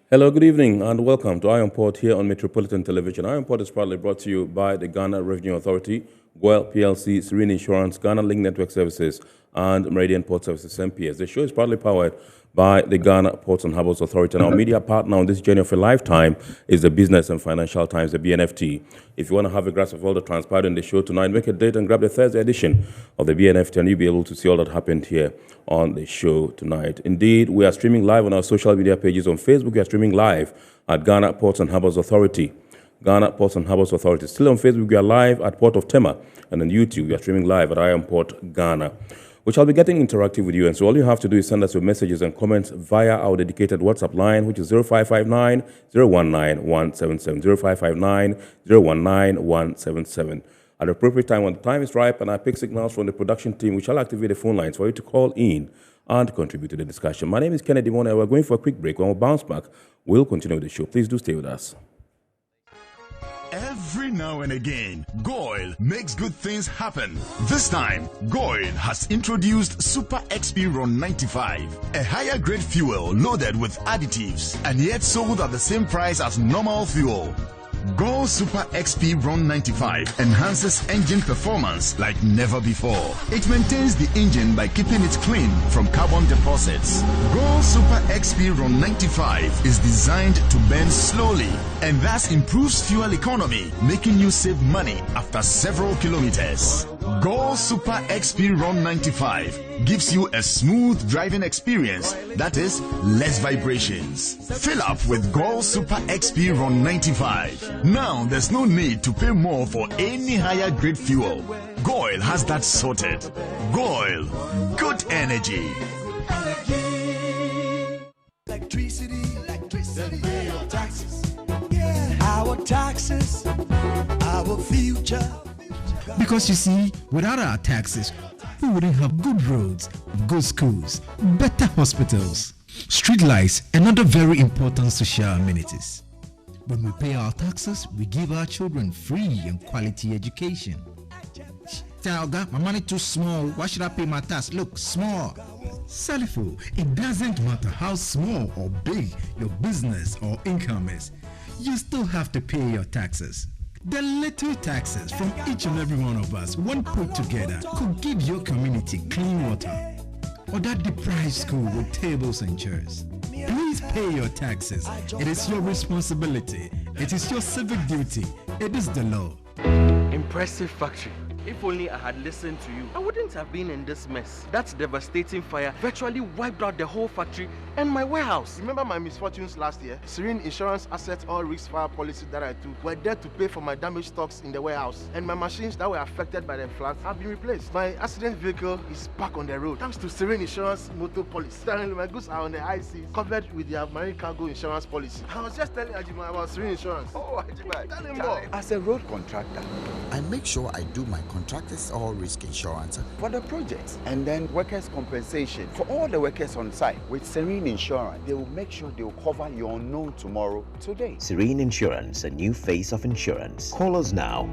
Hello, good evening, and welcome to Iron Port here on Metropolitan Television. Iron Port is proudly brought to you by the Ghana Revenue Authority, Goyle PLC, Serene Insurance, Ghana Link Network Services, and Maiden Port Services MPS. The show is proudly powered by the Ghana Ports and Harbours Authority. And our media partner on this journey of a lifetime is the Business and Financial Times, the BNFT. If you want to have a grasp of all that transpired in the show tonight, make a date and grab the Thursday edition of the BNFT, and you'll be able to see all that happened here on the show tonight. Indeed, we are streaming live on our social media pages. On Facebook, we are streaming live at Ghana Ports and Harbours Authority. Ghana Ports and Harbours Authority. Still on Facebook, we are live at Port of Tema. And on YouTube, we are streaming live at Iron Port, Ghana. We shall be getting interactive with you. And so all you have to do is send us your messages and comments via our dedicated WhatsApp line, which is 0559 019 177. 0559 019 177. At the appropriate time, when the time is ripe and I pick signals from the production team, we shall activate the phone lines for you to call in and contribute to the discussion. My name is Kennedy Mona. We're going for a quick break. When we bounce back, we'll continue with the show. Please do stay with us. Every now and again, Goyle makes good things happen. This time, Goyle has introduced Super XP Ron 95, a higher grade fuel loaded with additives and yet sold at the same price as normal fuel. Goyle Super XP Ron 95 enhances engine performance like never before. It maintains the engine by keeping it clean from carbon deposits. Goyle Super XP Ron 95 is designed to burn slowly and thus improves fuel economy, making you save money after several kilometers. Goyle Super XP Ron 95 gives you a smooth driving experience, that is, less vibrations. Fill up with Goyle Super XP Ron 95. Now there's no need to pay more for any higher grade fuel. Goyle has that sorted. Goyle, good energy. Electricity, pay your taxes. Yeah. Our taxes, our future. Because you see, without our taxes, we wouldn't have good roads, good schools, better hospitals, street lights, and other very important social amenities. When we pay our taxes, we give our children free and quality education. Tell God, my money too small. Why should I pay my tax? Look, small. Salifo, it doesn't matter how small or big your business or income is. You still have to pay your taxes. The little taxes from each and every one of us, when put together, could give your community clean water or that deprived school with tables and chairs. Please pay your taxes. It is your responsibility. It is your civic duty. It is the law. Impressive factory. If only I had listened to you, I wouldn't have been in this mess. That devastating fire virtually wiped out the whole factory and my warehouse. Remember my misfortunes last year? Serene Insurance Asset All Risk Fire policy that I took were there to pay for my damaged stocks in the warehouse. And my machines that were affected by the floods have been replaced. My accident vehicle is back on the road thanks to Serene Insurance Motor Policy. Currently, my goods are on the high seas, covered with their marine cargo insurance policy. I was just telling Ajima about Serene Insurance. Oh, Ajima, tell him more. As a road contractor, I make sure I do my contractors all risk insurance for the projects and then workers' compensation for all the workers on site. With Serene Insurance, they will make sure they will cover your unknown tomorrow today. Serene Insurance, a new face of insurance. Call us now.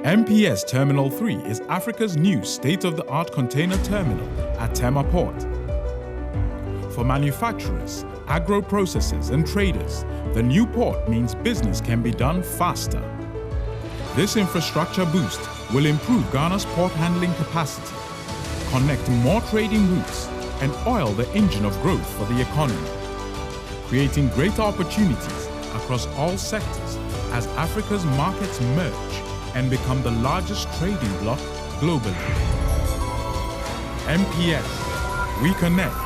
MPS Terminal 3 is Africa's new state-of-the-art container terminal at Tema Port. For manufacturers, agro-processors and traders, the new port means business can be done faster. This infrastructure boost will improve Ghana's port handling capacity, connect more trading routes, and oil the engine of growth for the economy, creating greater opportunities across all sectors as Africa's markets merge and become the largest trading bloc globally. MPS, we connect,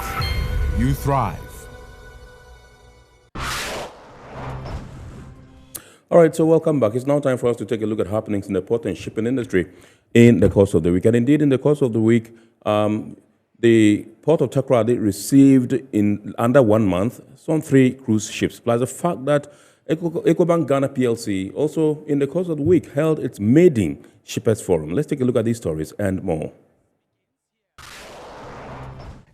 you thrive. All right, so welcome back. It's now time for us to take a look at happenings in the port and shipping industry in the course of the week. And indeed, in the course of the week, the port of Takoradi received in under 1 month some 3 cruise ships, plus the fact that ECOBANK Ghana PLC also in the course of the week held its Maiden Shippers Forum. Let's take a look at these stories and more.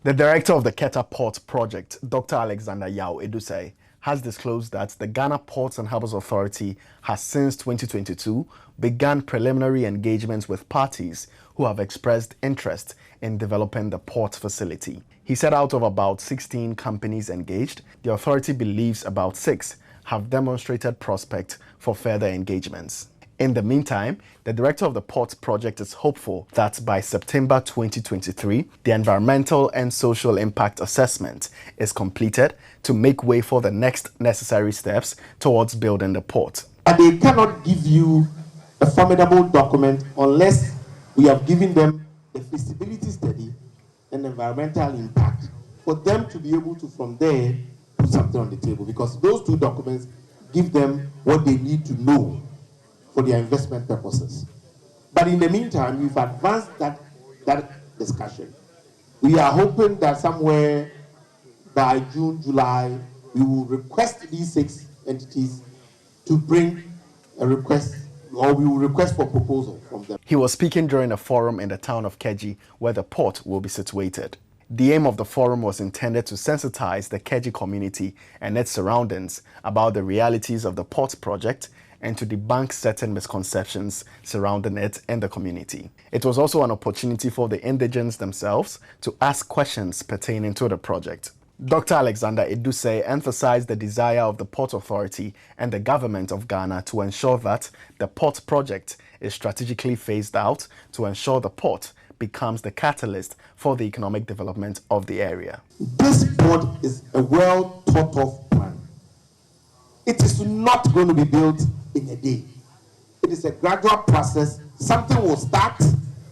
The director of the Keta Port project, Dr. Alexander Yao Edusei, has disclosed that the Ghana Ports and Harbours Authority has since 2022 begun preliminary engagements with parties who have expressed interest in developing the port facility. He said out of about 16 companies engaged, the authority believes about 6 have demonstrated prospect for further engagements. In the meantime, the director of the Ports project is hopeful that by September 2023, the environmental and social impact assessment is completed to make way for the next necessary steps towards building the port. They cannot give you a formidable document unless we have given them a feasibility study and environmental impact for them to be able to, from there, put something on the table, because those 2 documents give them what they need to know for their investment purposes. But in the meantime, we've advanced that discussion. We are hoping that somewhere by June, July, we will request these 6 entities to bring a request, or we will request for proposal from them. He was speaking during a forum in the town of Keji, where the port will be situated. The aim of the forum was intended to sensitize the Keji community and its surroundings about the realities of the port project and to debunk certain misconceptions surrounding it and the community. It was also an opportunity for the indigents themselves to ask questions pertaining to the project. Dr. Alexander Edusei emphasized the desire of the Port Authority and the government of Ghana to ensure that the port project is strategically phased out to ensure the port becomes the catalyst for the economic development of the area. This port is a well thought of plan. It is not going to be built in a day. It is a gradual process. Something will start,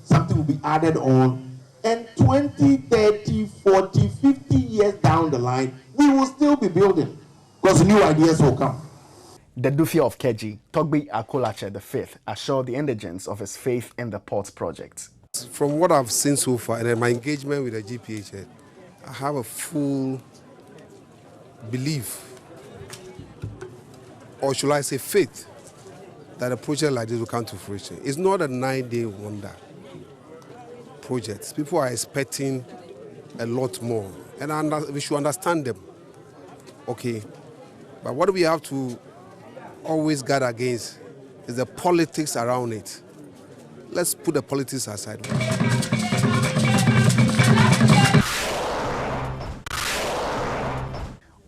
something will be added on, and 20, 30, 40, 50 years down the line, we will still be building because new ideas will come. The Dufia of Keji, Togbi Akolache V, assured the indigents of his faith in the port project. From what I've seen so far and my engagement with the GPHA, I have a full belief, or should I say faith, that a project like this will come to fruition. It's not a 9-day wonder project. People are expecting a lot more, and we should understand them. Okay, but what we have to always guard against is the politics around it. Let's put the politics aside.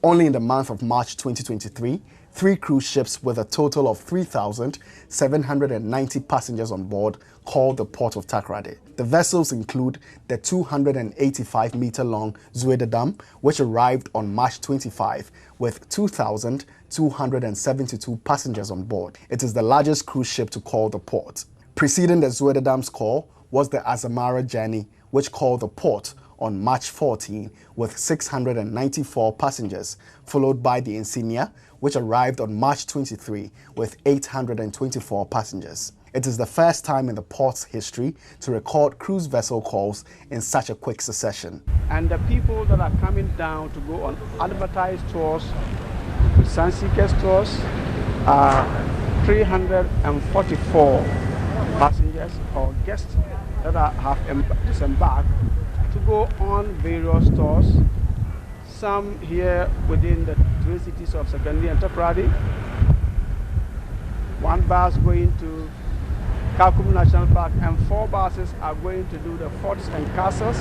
Only in the month of March 2023, 3 cruise ships with a total of 3,790 passengers on board called the Port of Takoradi. The vessels include the 285-meter-long Zuededam, which arrived on March 25 with 2,272 passengers on board. It is the largest cruise ship to call the port. Preceding the Zuededam's call was the Azamara Journey, which called the port on March 14 with 694 passengers, followed by the Insignia, which arrived on March 23 with 824 passengers. It is the first time in the port's history to record cruise vessel calls in such a quick succession. And the people that are coming down to go on advertised tours, Sunseekers tours, are 344 passengers or guests that have disembarked to go on various tours, some here within the 3 cities of Sekondi and Takoradi, 1 bus going to Kakum National Park, and 4 buses are going to do the forts and castles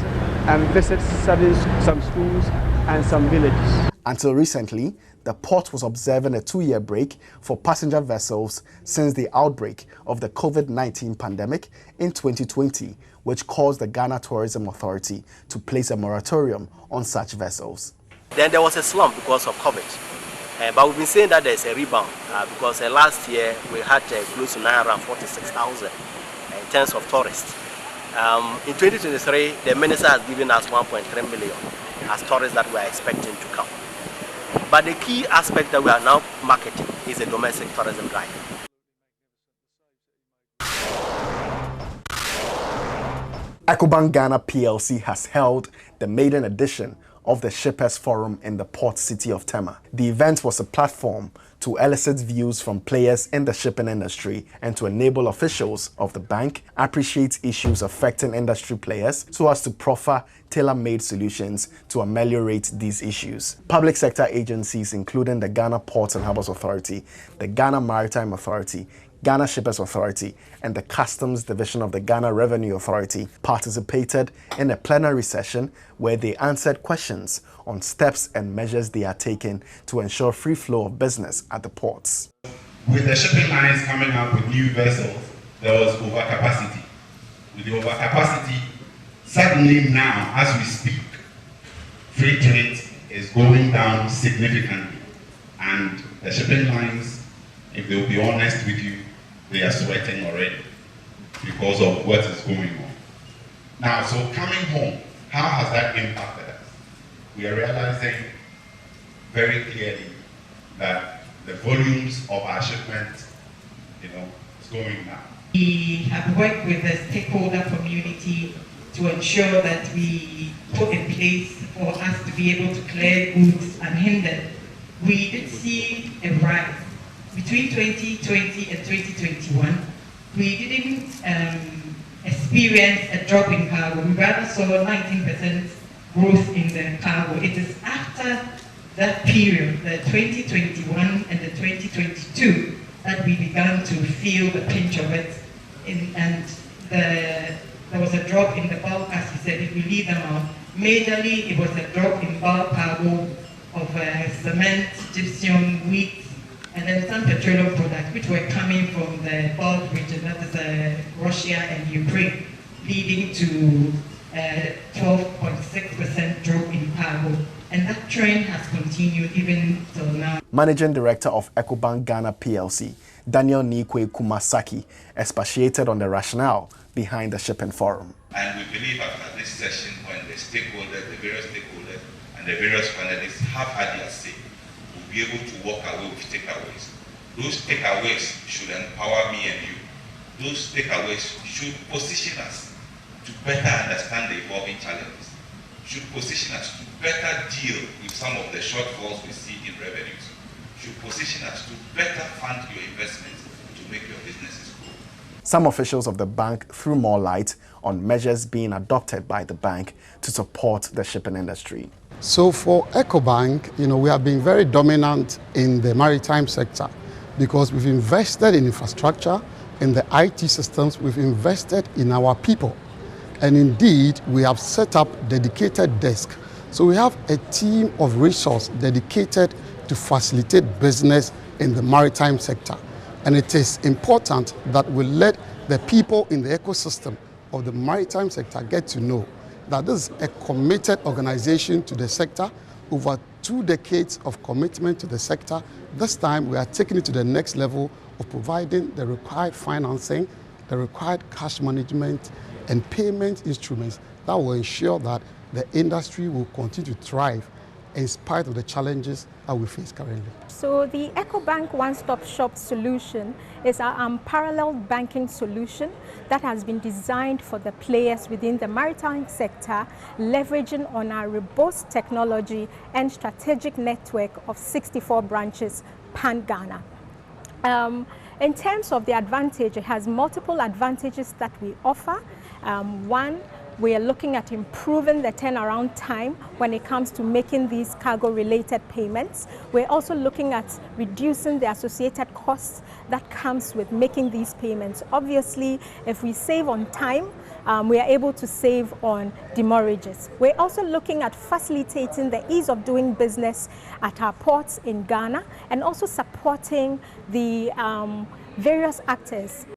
and visit some schools and some villages. Until recently, the port was observing a 2-year break for passenger vessels since the outbreak of the COVID-19 pandemic in 2020, which caused the Ghana Tourism Authority to place a moratorium on such vessels. Then there was a slump because of COVID. But we've been saying that there's a rebound because last year we had close to 946,000 in terms of tourists. In 2023, the minister has given us 1.3 million as tourists that we are expecting to come. But the key aspect that we are now marketing is the domestic tourism drive. ECOBANK Ghana PLC has held the maiden edition of the Shippers Forum in the port city of Tema. The event was a platform to elicit views from players in the shipping industry and to enable officials of the bank appreciate issues affecting industry players so as to proffer tailor-made solutions to ameliorate these issues. Public sector agencies including the Ghana Ports and Harbours Authority, the Ghana Maritime Authority, Ghana Shippers Authority, and the Customs Division of the Ghana Revenue Authority participated in a plenary session where they answered questions on steps and measures they are taking to ensure free flow of business at the ports. With the shipping lines coming up with new vessels, there was overcapacity. With the overcapacity, suddenly now, as we speak, freight rate is going down significantly. And the shipping lines, if they'll be honest with you, they are sweating already because of what is going on. Now, so coming home, how has that impacted us? We are realizing very clearly that the volumes of our shipments, is going down. We have worked with the stakeholder community to ensure that we put in place for us to be able to clear goods unhindered. We did see a rise. Between 2020 and 2021, we didn't experience a drop in cargo. We rather saw 19% growth in the cargo. It is after that period, the 2021 and the 2022, that we began to feel the pinch of it. There was a drop in the bulk, as you said, if we leave them out. Majorly, it was a drop in bulk cargo of cement, gypsum, wheat, and then some petroleum products which were coming from the Baltic region, that is Russia and Ukraine, leading to a 12.6% drop in cargo. And that trend has continued even till now. Managing Director of ECOBANK Ghana PLC, Daniel Nikwe Kumasaki, expatiated on the rationale behind the shipping forum. And we believe after this session, when the stakeholders, the various stakeholders, and the various panelists have had their say, we'll be able to walk away with takeaways. Those takeaways should empower me and you. Those takeaways should position us to better understand the evolving challenges, should position us to better deal with some of the shortfalls we see in revenues, should position us to better fund your investments to make your businesses grow. Some officials of the bank threw more light on measures being adopted by the bank to support the shipping industry. So for ECOBANK, we have been very dominant in the maritime sector because we've invested in infrastructure, in the IT systems, we've invested in our people. And indeed, we have set up dedicated desks. So we have a team of resources dedicated to facilitate business in the maritime sector. And it is important that we let the people in the ecosystem of the maritime sector get to know that this is a committed organization to the sector, over 2 decades of commitment to the sector. This time we are taking it to the next level of providing the required financing, the required cash management and payment instruments that will ensure that the industry will continue to thrive in spite of the challenges that we face currently. So the ECOBANK One-Stop Shop solution is our unparalleled banking solution that has been designed for the players within the maritime sector, leveraging on our robust technology and strategic network of 64 branches pan-Ghana. In terms of the advantage, it has multiple advantages that we offer. One, we are looking at improving the turnaround time when it comes to making these cargo-related payments. We're also looking at reducing the associated costs that comes with making these payments. Obviously, if we save on time, we are able to save on demurrages. We're also looking at facilitating the ease of doing business at our ports in Ghana and also supporting the various actors.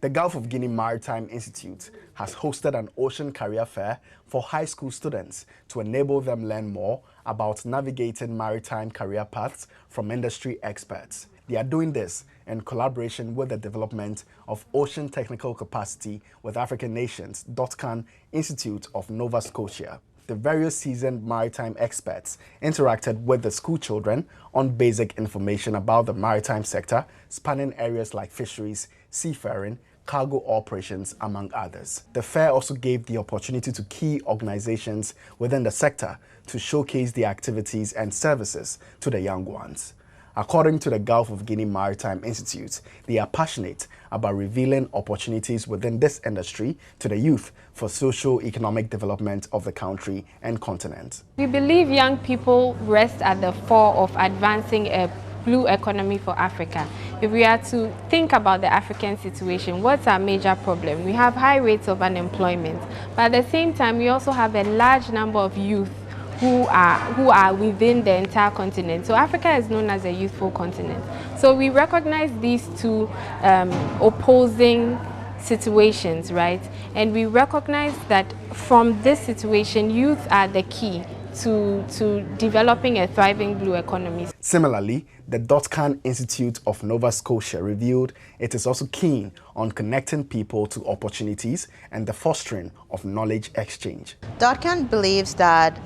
The Gulf of Guinea Maritime Institute has hosted an ocean career fair for high school students to enable them learn more about navigating maritime career paths from industry experts. They are doing this in collaboration with the development of ocean technical capacity with African Nations, .can Institute of Nova Scotia. the various seasoned maritime experts interacted with the school children on basic information about the maritime sector, spanning areas like fisheries, seafaring, cargo operations, among others. The fair also gave the opportunity to key organizations within the sector to showcase their activities and services to the young ones. According to the Gulf of Guinea Maritime Institute, they are passionate about revealing opportunities within this industry to the youth for socio-economic development of the country and continent. We believe young people rest at the fore of advancing a blue economy for Africa. If we are to think about the African situation, what's our major problem? We have high rates of unemployment, but at the same time, we also have a large number of youth who are within the entire continent. So Africa is known as a youthful continent. So we recognize these two opposing situations, right? And we recognize that from this situation, youth are the key to developing a thriving blue economy. Similarly, the .can Institute of Nova Scotia revealed it is also keen on connecting people to opportunities and the fostering of knowledge exchange. .can believes that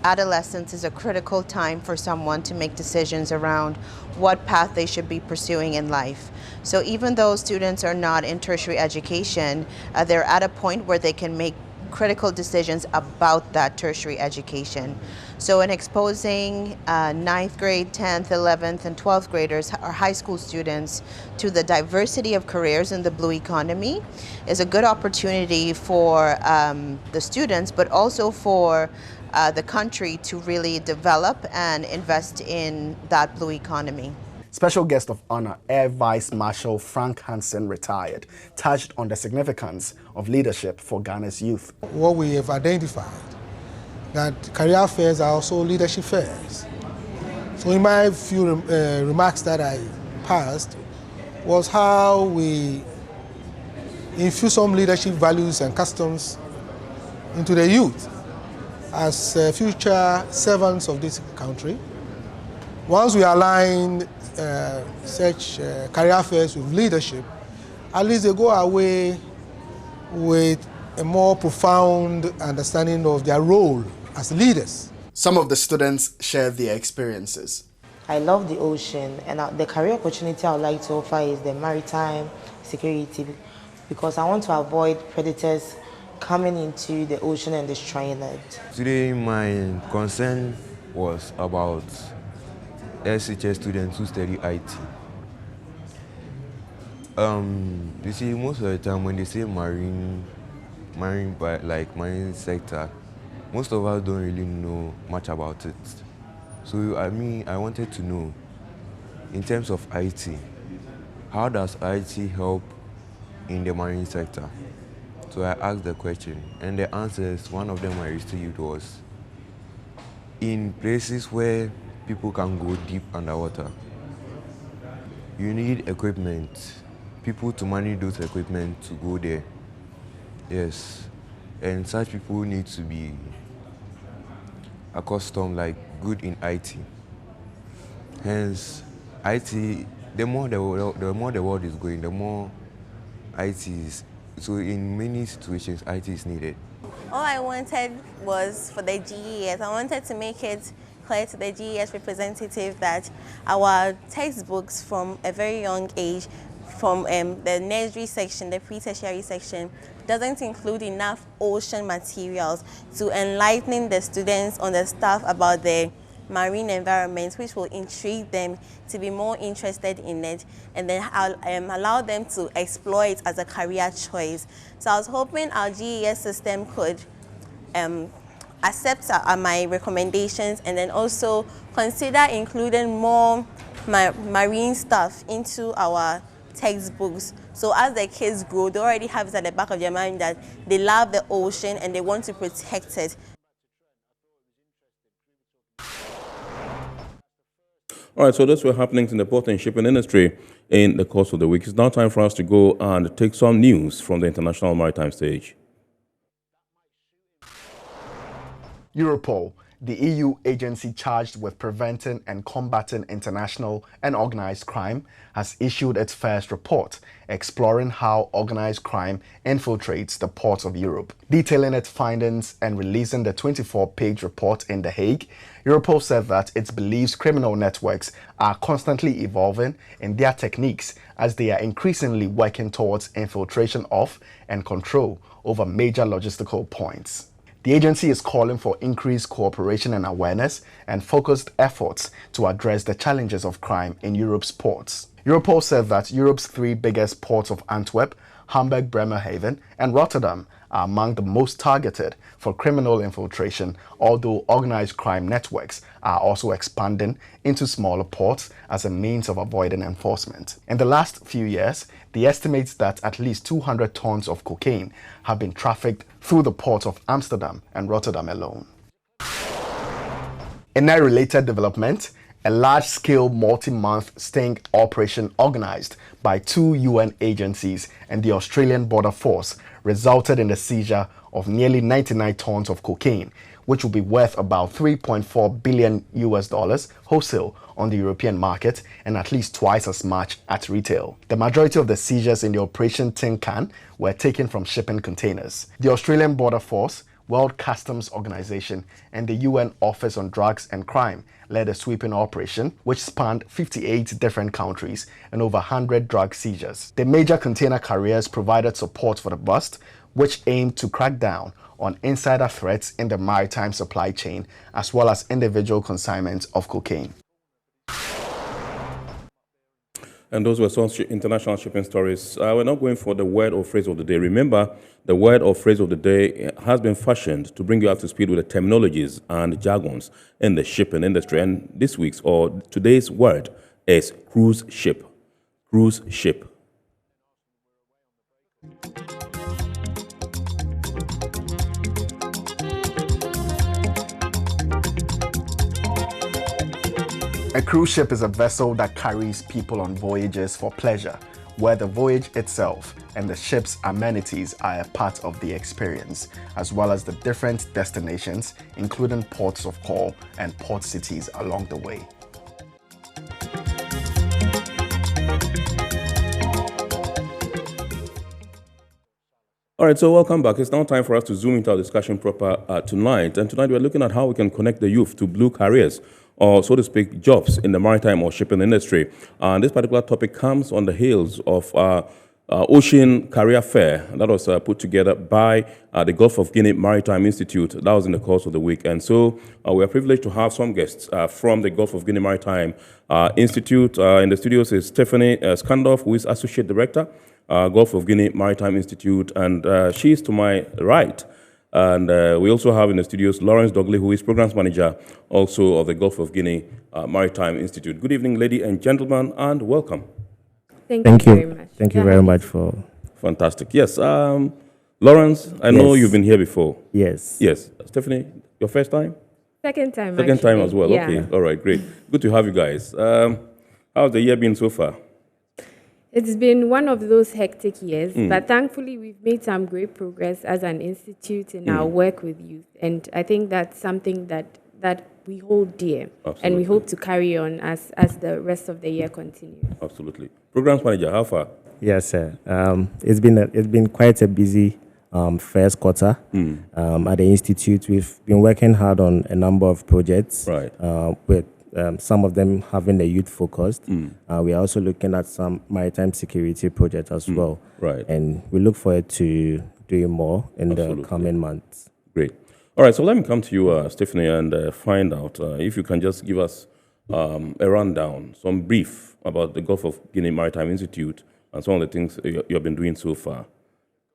adolescence is a critical time for someone to make decisions around what path they should be pursuing in life. So even though students are not in tertiary education, they're at a point where they can make critical decisions about that tertiary education. So in exposing 9th grade, 10th, 11th, and 12th graders, or high school students, to the diversity of careers in the blue economy is a good opportunity for the students, but also for the country to really develop and invest in that blue economy. Special guest of honor, Air Vice Marshal Frank Hansen, retired, touched on the significance of leadership for Ghana's youth. What we have identified, that career fairs are also leadership fairs. So in my few remarks that I passed was how we infuse some leadership values and customs into the youth as future servants of this country. Once we align such career fairs with leadership, at least they go away with a more profound understanding of their role as leaders. Some of the students shared their experiences. I love the ocean, and the career opportunity I would like to offer is the maritime security, because I want to avoid predators coming into the ocean and destroying it. Today my concern was about SHS students who study IT. You see, most of the time when they say marine sector, most of us don't really know much about it. So I wanted to know, in terms of IT, how does IT help in the marine sector? So I asked the question, and the answers, one of them I received was, in places where people can go deep underwater, you need equipment, people to manage those equipment to go there. Yes, and such people need to be accustomed, like good in IT. Hence, IT, the more the world is going, the more IT is. So in many situations, IT is needed. All I wanted was for the GES. I wanted to make it clear to the GES representative that our textbooks from a very young age, from the nursery section, the pre-tertiary section, doesn't include enough ocean materials to enlighten the students on the stuff about the marine environment, which will intrigue them to be more interested in it, and then allow them to explore it as a career choice. So I was hoping our GES system could accept my recommendations, and then also consider including more marine stuff into our textbooks. So as the kids grow, they already have it at the back of their mind that they love the ocean and they want to protect it. All right, so those were happenings in the port and shipping industry in the course of the week. It's now time for us to go and take some news from the international maritime stage. Europol, The EU agency charged with preventing and combating international and organized crime has issued its first report exploring how organized crime infiltrates the ports of Europe. Detailing its findings and releasing the 24-page report in The Hague, Europol said that it believes criminal networks are constantly evolving in their techniques as they are increasingly working towards infiltration of and control over major logistical points. The agency is calling for increased cooperation and awareness and focused efforts to address the challenges of crime in Europe's ports. Europol said that Europe's three biggest ports of Antwerp, Hamburg, Bremerhaven, and Rotterdam are among the most targeted for criminal infiltration, although organized crime networks are also expanding into smaller ports as a means of avoiding enforcement. In the last few years, the estimates that at least 200 tons of cocaine have been trafficked through the ports of Amsterdam and Rotterdam alone. In a related development, a large-scale multi-month sting operation organized by 2 UN agencies and the Australian Border Force resulted in the seizure of nearly 99 tons of cocaine, which will be worth about $3.4 billion wholesale on the European market and at least twice as much at retail. The majority of the seizures in the Operation Tin Can were taken from shipping containers. The Australian Border Force, World Customs Organization, and the UN Office on Drugs and Crime led a sweeping operation which spanned 58 different countries and over 100 drug seizures. The major container carriers provided support for the bust, which aimed to crack down on insider threats in the maritime supply chain as well as individual consignments of cocaine. And those were some international shipping stories. We're not going for the word or phrase of the day. Remember, the word or phrase of the day has been fashioned to bring you up to speed with the terminologies and jargons in the shipping industry. And this week's or today's word is cruise ship. Cruise ship. A cruise ship is a vessel that carries people on voyages for pleasure, where the voyage itself and the ship's amenities are a part of the experience, as well as the different destinations, including ports of call and port cities along the way. All right, so welcome back. It's now time for us to zoom into our discussion proper tonight. And tonight we're looking at how we can connect the youth to blue careers, or so to speak, jobs in the maritime or shipping industry. And this particular topic comes on the heels of Ocean Career Fair that was put together by the Gulf of Guinea Maritime Institute. That was in the course of the week. And so we are privileged to have some guests from the Gulf of Guinea Maritime Institute. In the studios is Stephanie Scandorf, who is Associate Director, Gulf of Guinea Maritime Institute, and she is to my right. And we also have in the studios Lawrence Dogley, who is Programs Manager also of the Gulf of Guinea Maritime Institute. Good evening, ladies and gentlemen, and welcome. Thank you very much. Thank you very much for... Fantastic. Yes. Lawrence, I know you've been here before. Yes. Yes. Stephanie, your first time? Second time, Second time actually. as well. Yeah. Okay. All right. Great. Good to have you guys. How's the year been so far? It's been one of those hectic years, but thankfully we've made some great progress as an institute in our work with youth. And I think that's something that we hold dear. Absolutely. And we hope to carry on as the rest of the year continues. Absolutely. Programs Manager, how far? Yes, sir. It's been quite a busy first quarter at the institute. We've been working hard on a number of projects, right? With some of them having a youth focused. We are also looking at some maritime security projects as well. Right. And we look forward to doing more in the coming months. Great. All right, so let me come to you, Stephanie, and find out if you can just give us a rundown, some brief about the Gulf of Guinea Maritime Institute and some of the things you have been doing so far.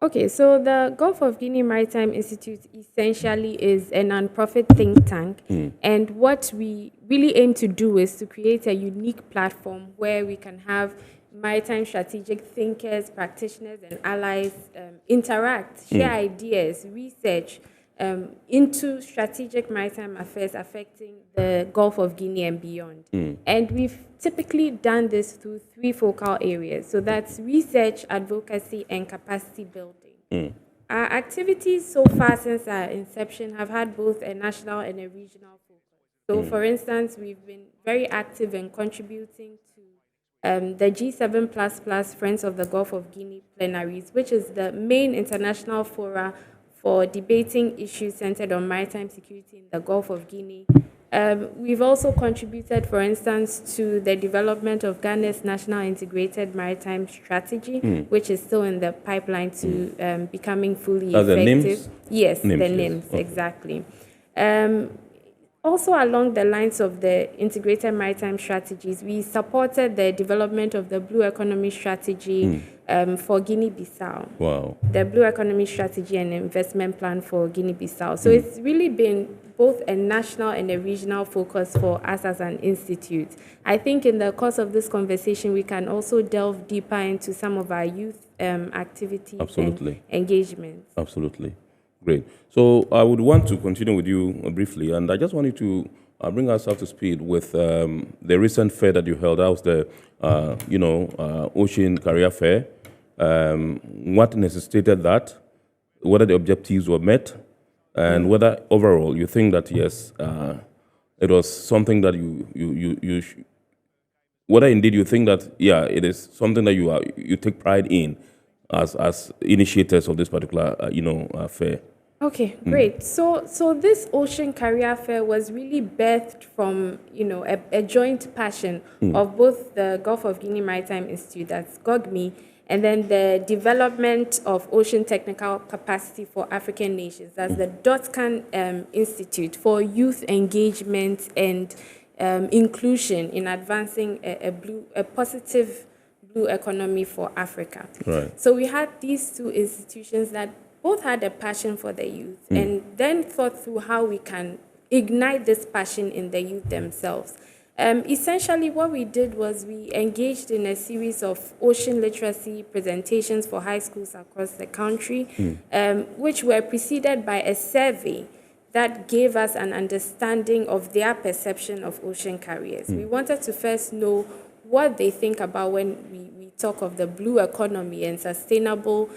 Okay, so the Gulf of Guinea Maritime Institute essentially is a non-profit think tank, and what we really aim to do is to create a unique platform where we can have maritime strategic thinkers, practitioners, and allies interact, share ideas, research into strategic maritime affairs affecting the Gulf of Guinea and beyond. And we've typically done this through 3 focal areas. So that's research, advocacy, and capacity building. Our activities so far since our inception have had both a national and a regional focus. So, for instance, we've been very active in contributing to the G7++ Friends of the Gulf of Guinea plenaries, which is the main international fora for debating issues centered on maritime security in the Gulf of Guinea. We've also contributed, for instance, to the development of Ghana's National Integrated Maritime Strategy, which is still in the pipeline to becoming fully effective. The NIMS? Yes, NIMS, the yes. NIMS, Okay. exactly. Also, along the lines of the integrated maritime strategies, we supported the development of the Blue Economy Strategy for Guinea-Bissau. Wow. The Blue Economy Strategy and Investment Plan for Guinea-Bissau. So it's really been both a national and a regional focus for us as an institute. I think in the course of this conversation, we can also delve deeper into some of our youth activities Absolutely. and engagements. Absolutely. Great. So I would want to continue with you briefly, and I just wanted to bring us up to speed with the recent fair that you held. That was the, Ocean Career Fair. What necessitated that? Whether the objectives were met, and whether overall you think that yes, it was something that whether indeed you think that it is something that you take pride in as initiators of this particular fair. Okay, great. So this Ocean Career Fair was really birthed from a joint passion of both the Gulf of Guinea Maritime Institute, that's GOGMI, and then the development of ocean technical capacity for African nations, that's the DOTCAN Institute for youth engagement and inclusion in advancing a positive blue economy for Africa. Right. So we had these two institutions that both had a passion for the youth and then thought through how we can ignite this passion in the youth themselves. Essentially, what we did was we engaged in a series of ocean literacy presentations for high schools across the country, which were preceded by a survey that gave us an understanding of their perception of ocean carriers. We wanted to first know what they think about when we talk of the blue economy and sustainable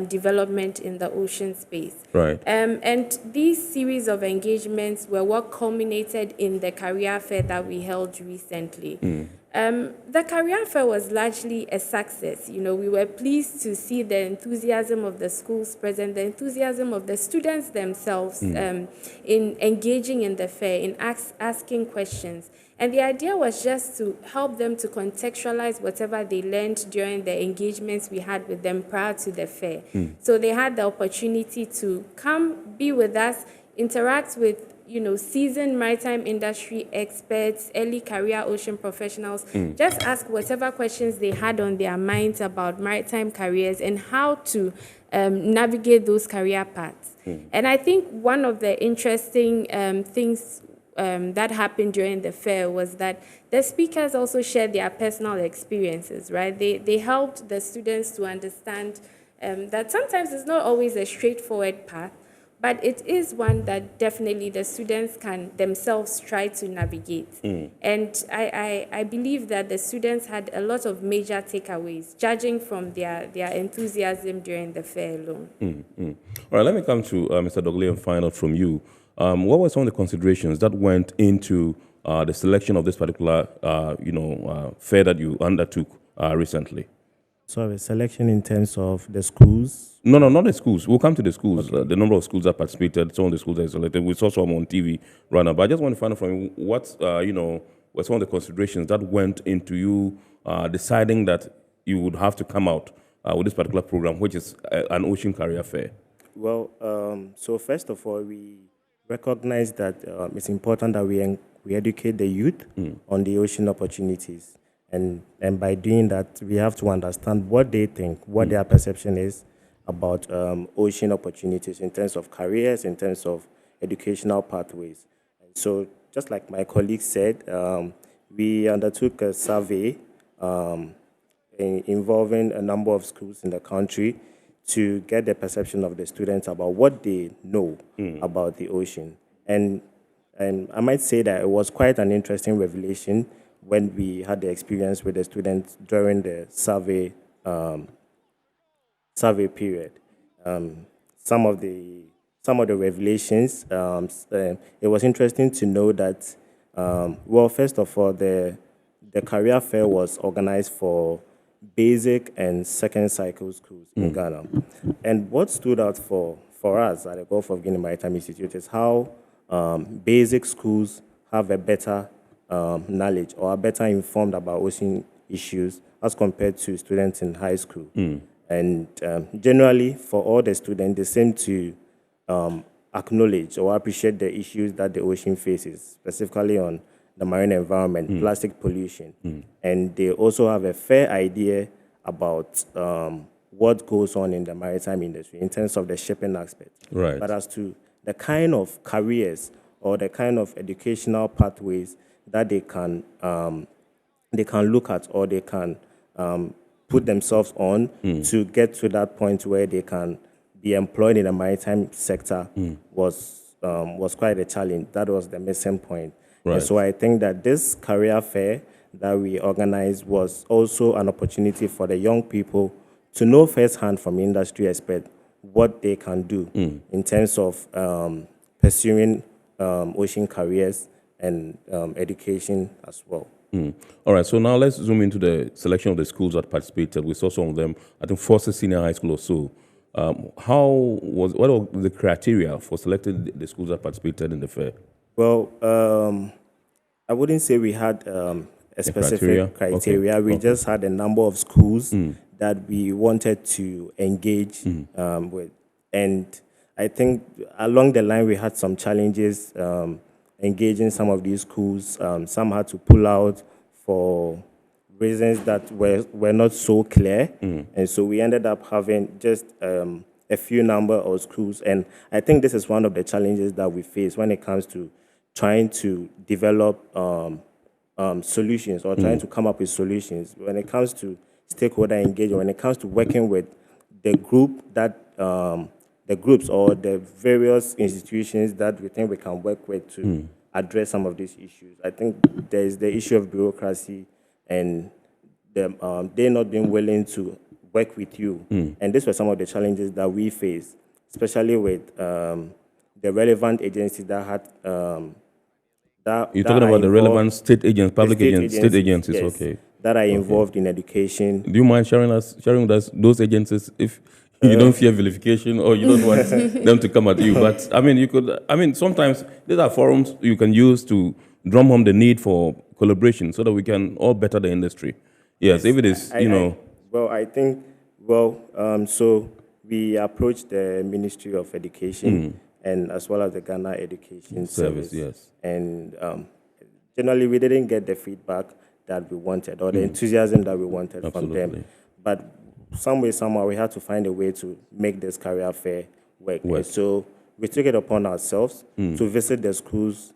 development in the ocean space. Right. And these series of engagements were what culminated in the career fair that we held recently. The career fair was largely a success. We were pleased to see the enthusiasm of the schools present, the enthusiasm of the students themselves in engaging in the fair, in asking questions. And the idea was just to help them to contextualize whatever they learned during the engagements we had with them prior to the fair. So they had the opportunity to come, be with us, interact with seasoned maritime industry experts, early career ocean professionals, just ask whatever questions they had on their minds about maritime careers and how to navigate those career paths. And I think one of the interesting things that happened during the fair was that the speakers also shared their personal experiences, right? They helped the students to understand that sometimes it's not always a straightforward path, but it is one that definitely the students can themselves try to navigate. And I believe that the students had a lot of major takeaways, judging from their enthusiasm during the fair alone. All right, let me come to Mr. Dogley and find out from you. What were some of the considerations that went into the selection of this particular, fair that you undertook recently? So the selection in terms of the schools? No, not the schools. We'll come to the schools. Okay. The number of schools that participated, some of the schools that selected. We saw some on TV right now. But I just want to find out from you what, were some of the considerations that went into you deciding that you would have to come out with this particular program, which is an ocean career fair. Well, so first of all, we recognize that it's important that we educate the youth on the ocean opportunities. And by doing that, we have to understand what they think, what their perception is about ocean opportunities in terms of careers, in terms of educational pathways. And so just like my colleague said, we undertook a survey involving a number of schools in the country to get the perception of the students about what they know about the ocean. And I might say that it was quite an interesting revelation when we had the experience with the students during the survey period. some of the revelations. It was interesting to know that, well, first of all, the career fair was organized for basic and second cycle schools in Ghana. And what stood out for us at the Gulf of Guinea Maritime Institute is how basic schools have a better knowledge or are better informed about ocean issues as compared to students in high school. And generally, for all the students, they seem to acknowledge or appreciate the issues that the ocean faces, specifically on the marine environment, plastic pollution. And they also have a fair idea about what goes on in the maritime industry in terms of the shipping aspect. Right. But as to the kind of careers or the kind of educational pathways that they can look at or they can put themselves on to get to that point where they can be employed in the maritime sector was quite a challenge. That was the missing point. Right. And so I think that this career fair that we organized was also an opportunity for the young people to know firsthand from industry experts what they can do in terms of pursuing ocean careers and education as well. All right, so now let's zoom into the selection of the schools that participated. We saw some of them, I think Forces Senior High School or so. What were the criteria for selecting the schools that participated in the fair? Well, I wouldn't say we had a specific criteria. Okay. We just had a number of schools that we wanted to engage with. And I think along the line, we had some challenges engaging some of these schools. Some had to pull out for reasons that were not so clear. And so we ended up having just a few number of schools. And I think this is one of the challenges that we face when it comes to trying to develop solutions or trying to come up with solutions. When it comes to stakeholder engagement, when it comes to working with the group that the groups or the various institutions that we think we can work with to address some of these issues. I think there is the issue of bureaucracy and they not being willing to work with you. And these were some of the challenges that we faced, especially with the relevant agencies that had You're talking about the relevant state agents, public state agencies, yes, okay. that are involved in education. Do you mind sharing with us those agencies if you don't fear vilification or you don't want them to come at you? But sometimes these are forums you can use to drum home the need for collaboration so that we can all better the industry. Yes, if it is, so we approached the Ministry of Education and as well as the Ghana Education Service. Yes. And generally, we didn't get the feedback that we wanted or the enthusiasm that we wanted from them. But somehow, we had to find a way to make this career fair work. And so we took it upon ourselves to visit the schools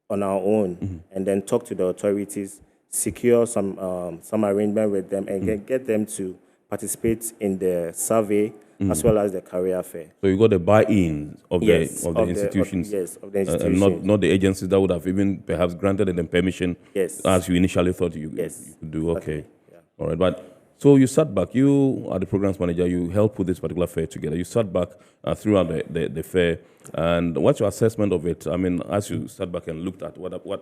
on our own and then talk to the authorities, secure some arrangement with them, and get them to participate in the survey as well as the career fair. So you got the buy-in of the institutions, of the institutions. Not the agencies that would have even perhaps granted them permission as you initially thought you could do. Okay, all right. But so you sat back. You are the programs manager. You helped put this particular fair together. You sat back throughout the fair, and what's your assessment of it? I mean, as you sat back and looked at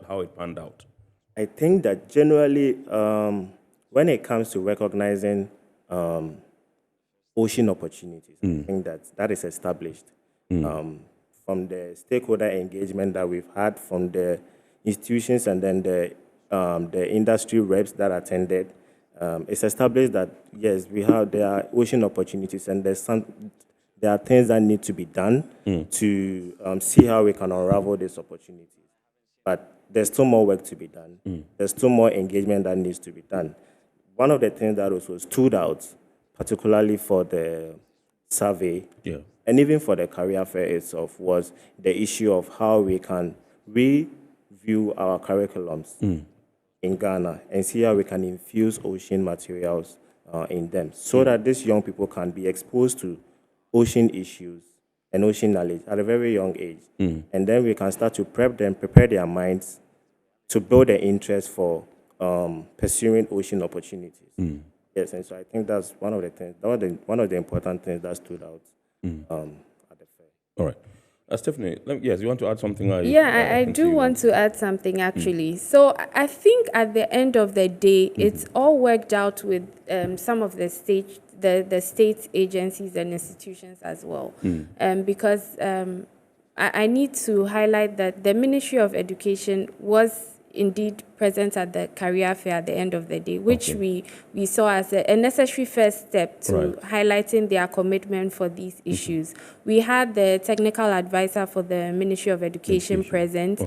how it panned out. I think that generally, when it comes to recognizing ocean opportunities, I think that is established from the stakeholder engagement that we've had from the institutions and then the industry reps that attended. It's established that yes, there are ocean opportunities and there are things that need to be done to see how we can unravel these opportunities. But there's still more work to be done. There's still more engagement that needs to be done. One of the things that also stood out, particularly for the survey, and even for the career fair itself, was the issue of how we can review our curriculums in Ghana and see how we can infuse ocean materials in them so that these young people can be exposed to ocean issues and ocean knowledge at a very young age. And then we can start to prepare their minds to build their interest for pursuing ocean opportunities. Yes, and so I think that's one of the things, one of the important things that stood out All right. Stephanie, yes, you want to add something? I do want to add something actually. So I think at the end of the day, it's all worked out with some of the state agencies and institutions as well. Because I need to highlight that the Ministry of Education was indeed present at the career fair at the end of the day, which we saw as a necessary first step to highlighting their commitment for these issues. We had the technical advisor for the Ministry of Education present.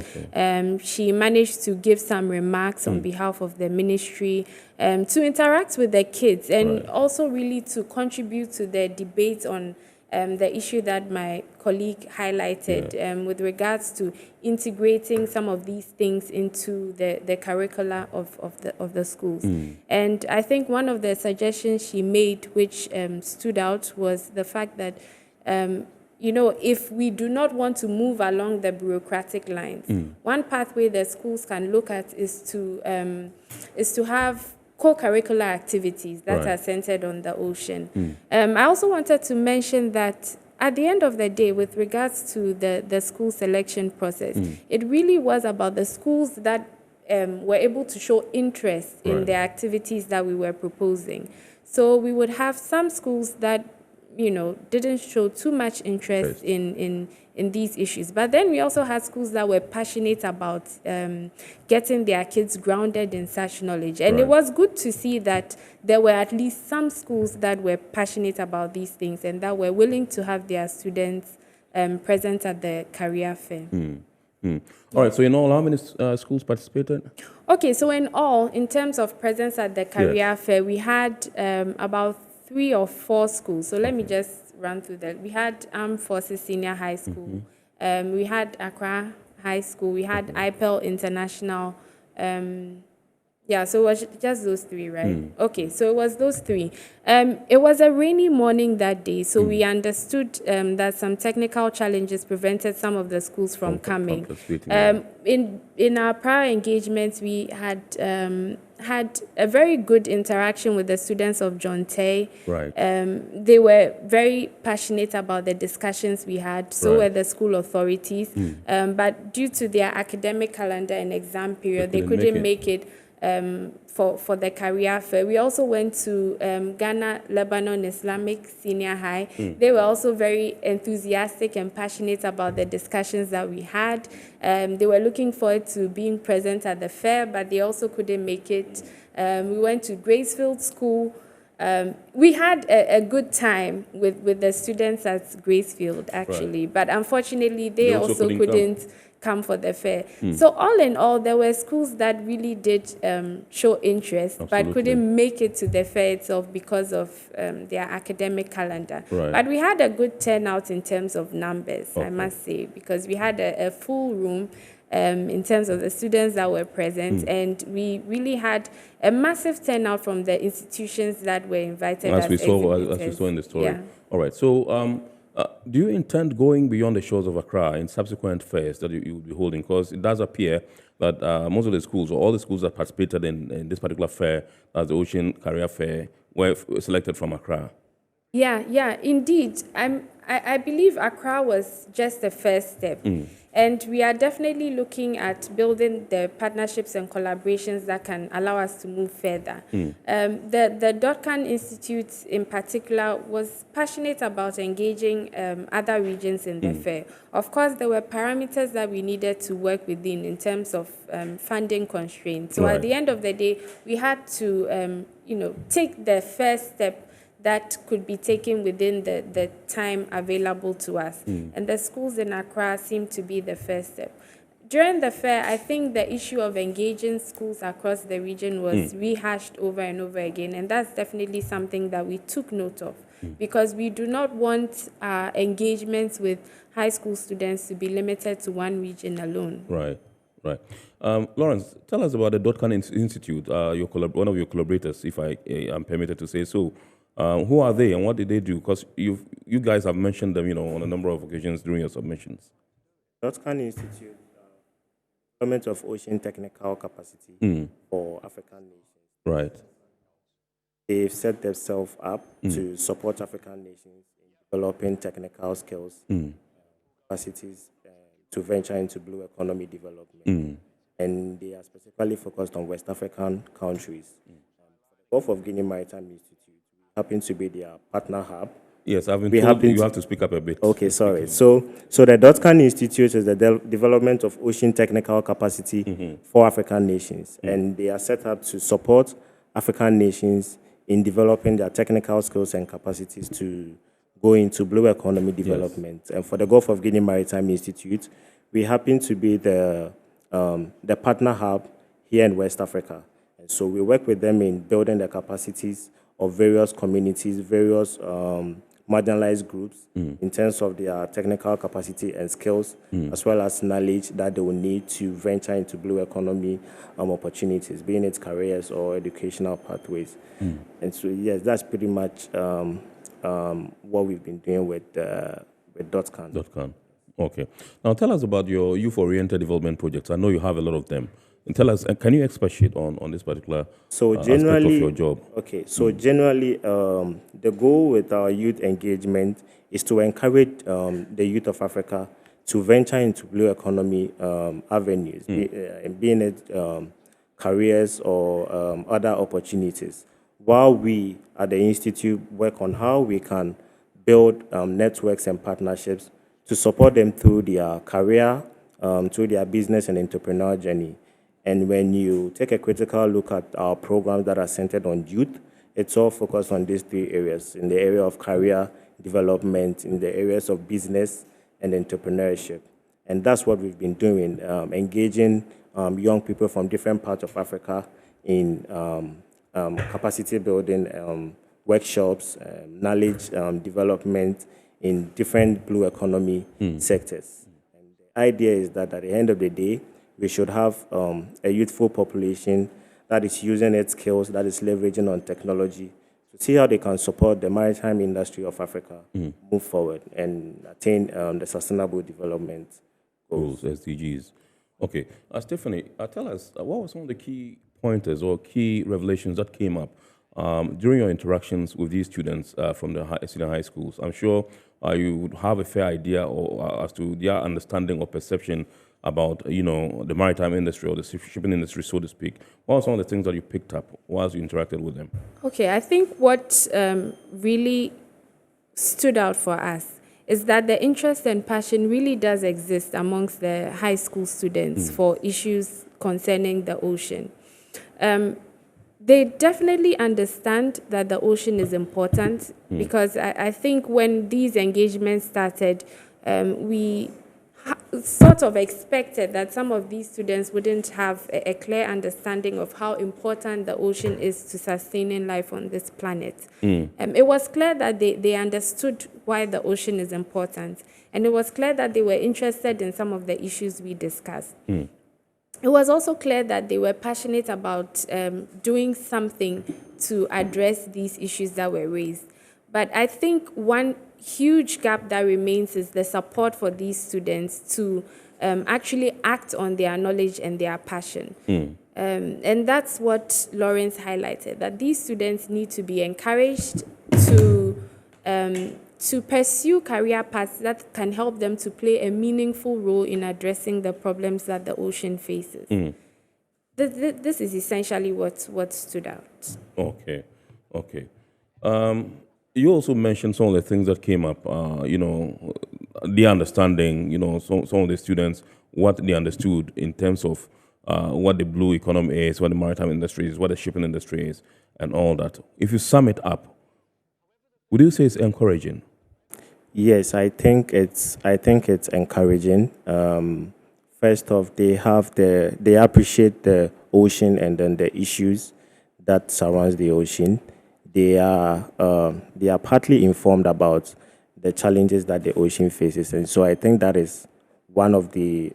She managed to give some remarks on behalf of the ministry to interact with the kids and also really to contribute to the debate on the issue that my colleague highlighted with regards to integrating some of these things into the curricula of the schools. And I think one of the suggestions she made, which stood out, was the fact that if we do not want to move along the bureaucratic lines, one pathway the schools can look at is to have co-curricular activities that are centered on the ocean. I also wanted to mention that at the end of the day, with regards to the school selection process, it really was about the schools that were able to show interest in the activities that we were proposing. So we would have some schools that didn't show too much interest in these issues. But then we also had schools that were passionate about getting their kids grounded in such knowledge. And it was good to see that there were at least some schools that were passionate about these things and that were willing to have their students present at the career fair. All right, so in all, how many schools participated? Okay, so in all, in terms of presence at the career fair, we had about 3 or 4 schools. So let me just run through that. We had Armed Forces Senior High School. We had Accra High School. We had IPEL International. So it was just those 3, right? Okay, so it was those 3. It was a rainy morning that day, so we understood that some technical challenges prevented some of the schools from coming. In our prior engagements, we had a very good interaction with the students of John Tay. They were very passionate about the discussions we had, so were the school authorities. But due to their academic calendar and exam period, they couldn't make it for the career fair. We also went to Ghana Lebanon Islamic Senior High. They were also very enthusiastic and passionate about the discussions that we had. They were looking forward to being present at the fair, but they also couldn't make it. We went to Gracefield School. We had a good time with the students at Gracefield, actually, but unfortunately, they also couldn't come for the fair. So all in all, there were schools that really did show interest, but couldn't make it to the fair itself because of their academic calendar. But we had a good turnout in terms of numbers, I must say, because we had a full room in terms of the students that were present, and we really had a massive turnout from the institutions that were invited as we saw in the story. All right, so do you intend going beyond the shores of Accra in subsequent fairs that you will be holding? Because it does appear that most of the schools, or all the schools that participated in this particular fair, as the Ocean Career Fair, were selected from Accra. Yeah, indeed. I believe Accra was just the first step. And we are definitely looking at building the partnerships and collaborations that can allow us to move further. The Dotcan Institute in particular was passionate about engaging other regions in the fair. Of course, there were parameters that we needed to work within in terms of funding constraints. So at the end of the day, we had to take the first step that could be taken within the time available to us. And the schools in Accra seem to be the first step. During the fair, I think the issue of engaging schools across the region was rehashed over and over again, and that's definitely something that we took note of, because we do not want our engagements with high school students to be limited to one region alone. Right. Lawrence, tell us about the Dotcan Institute, one of your collaborators, if I am permitted to say so. Who are they and what did they do? Because you guys have mentioned them, on a number of occasions during your submissions. Dotcan Institute, Development of Ocean Technical Capacity for African nations. Right. They've set themselves up to support African nations in developing technical skills capacities to venture into blue economy development. And they are specifically focused on West African countries. Gulf of Guinea Maritime Institute happens to be their partner hub. Yes, I've been told you have to speak up a bit. Okay, sorry. So the Dotcan Institute is the development of ocean technical capacity for African nations, and they are set up to support African nations in developing their technical skills and capacities to go into blue economy development. Yes. And for the Gulf of Guinea Maritime Institute, we happen to be the partner hub here in West Africa. And so we work with them in building the capacities of various communities, various marginalized groups in terms of their technical capacity and skills, as well as knowledge that they will need to venture into blue economy opportunities, being it careers or educational pathways. And so, yes, that's pretty much what we've been doing with Dotcan. Okay. Now tell us about your youth-oriented development projects. I know you have a lot of them. And tell us, can you expatiate on this particular aspect of your job? Okay, so generally, the goal with our youth engagement is to encourage the youth of Africa to venture into blue economy avenues, being it careers or other opportunities, while we at the Institute work on how we can build networks and partnerships to support them through their career, through their business and entrepreneurial journey. And when you take a critical look at our programs that are centered on youth, it's all focused on these three areas: in the area of career development, in the areas of business and entrepreneurship. And that's what we've been doing, engaging young people from different parts of Africa in capacity building workshops, knowledge development in different blue economy sectors. And the idea is that at the end of the day, we should have a youthful population that is using its skills, that is leveraging on technology to see how they can support the maritime industry of Africa move forward and attain the sustainable development goals. SDGs. Okay. Stephanie, tell us, what were some of the key pointers or key revelations that came up during your interactions with these students from the senior high schools? I'm sure you would have a fair idea as to their understanding or perception about, the maritime industry or the shipping industry, so to speak. What are some of the things that you picked up whilst you interacted with them? Okay, I think what really stood out for us is that the interest and passion really does exist amongst the high school students for issues concerning the ocean. They definitely understand that the ocean is important because I think when these engagements started, we sort of expected that some of these students wouldn't have a clear understanding of how important the ocean is to sustaining life on this planet. It was clear that they understood why the ocean is important, and it was clear that they were interested in some of the issues we discussed. It was also clear that they were passionate about doing something to address these issues that were raised. But I think one huge gap that remains is the support for these students to actually act on their knowledge and their passion. And that's what Lawrence highlighted, that these students need to be encouraged to pursue career paths that can help them to play a meaningful role in addressing the problems that the ocean faces. This is essentially what stood out. Okay. You also mentioned some of the things that came up, the understanding, some of the students, what they understood in terms of what the blue economy is, what the maritime industry is, what the shipping industry is, and all that. If you sum it up, would you say it's encouraging? Yes, I think it's encouraging. First off, they appreciate the ocean and then the issues that surrounds the ocean. They are partly informed about the challenges that the ocean faces, and so I think that is one of the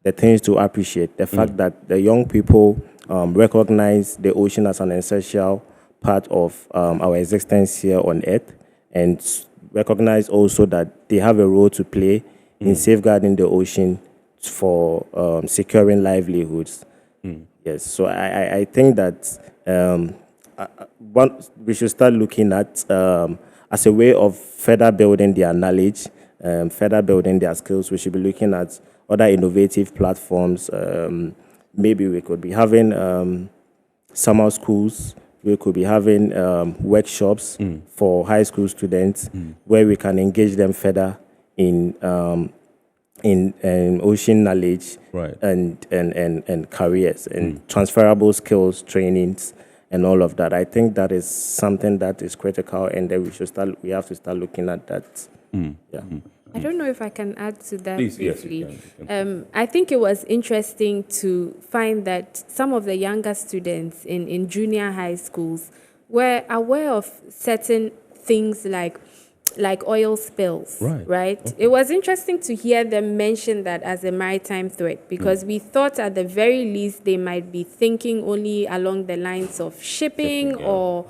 things to appreciate. The fact that the young people recognize the ocean as an essential part of our existence here on Earth, and recognize also that they have a role to play in safeguarding the ocean for securing livelihoods. Yes, so I think that we should start looking at as a way of further building their knowledge further building their skills, we should be looking at other innovative platforms. Maybe we could be having summer schools. We could be having workshops for high school students where we can engage them further in ocean knowledge and careers and transferable skills trainings and all of that. I think that is something that is critical, and then we have to start looking at that. I don't know if I can add to that Please, briefly. yes, you can. I think it was interesting to find that some of the younger students in junior high schools were aware of certain things like oil spills, right? Okay. It was interesting to hear them mention that as a maritime threat, because we thought at the very least they might be thinking only along the lines of shipping or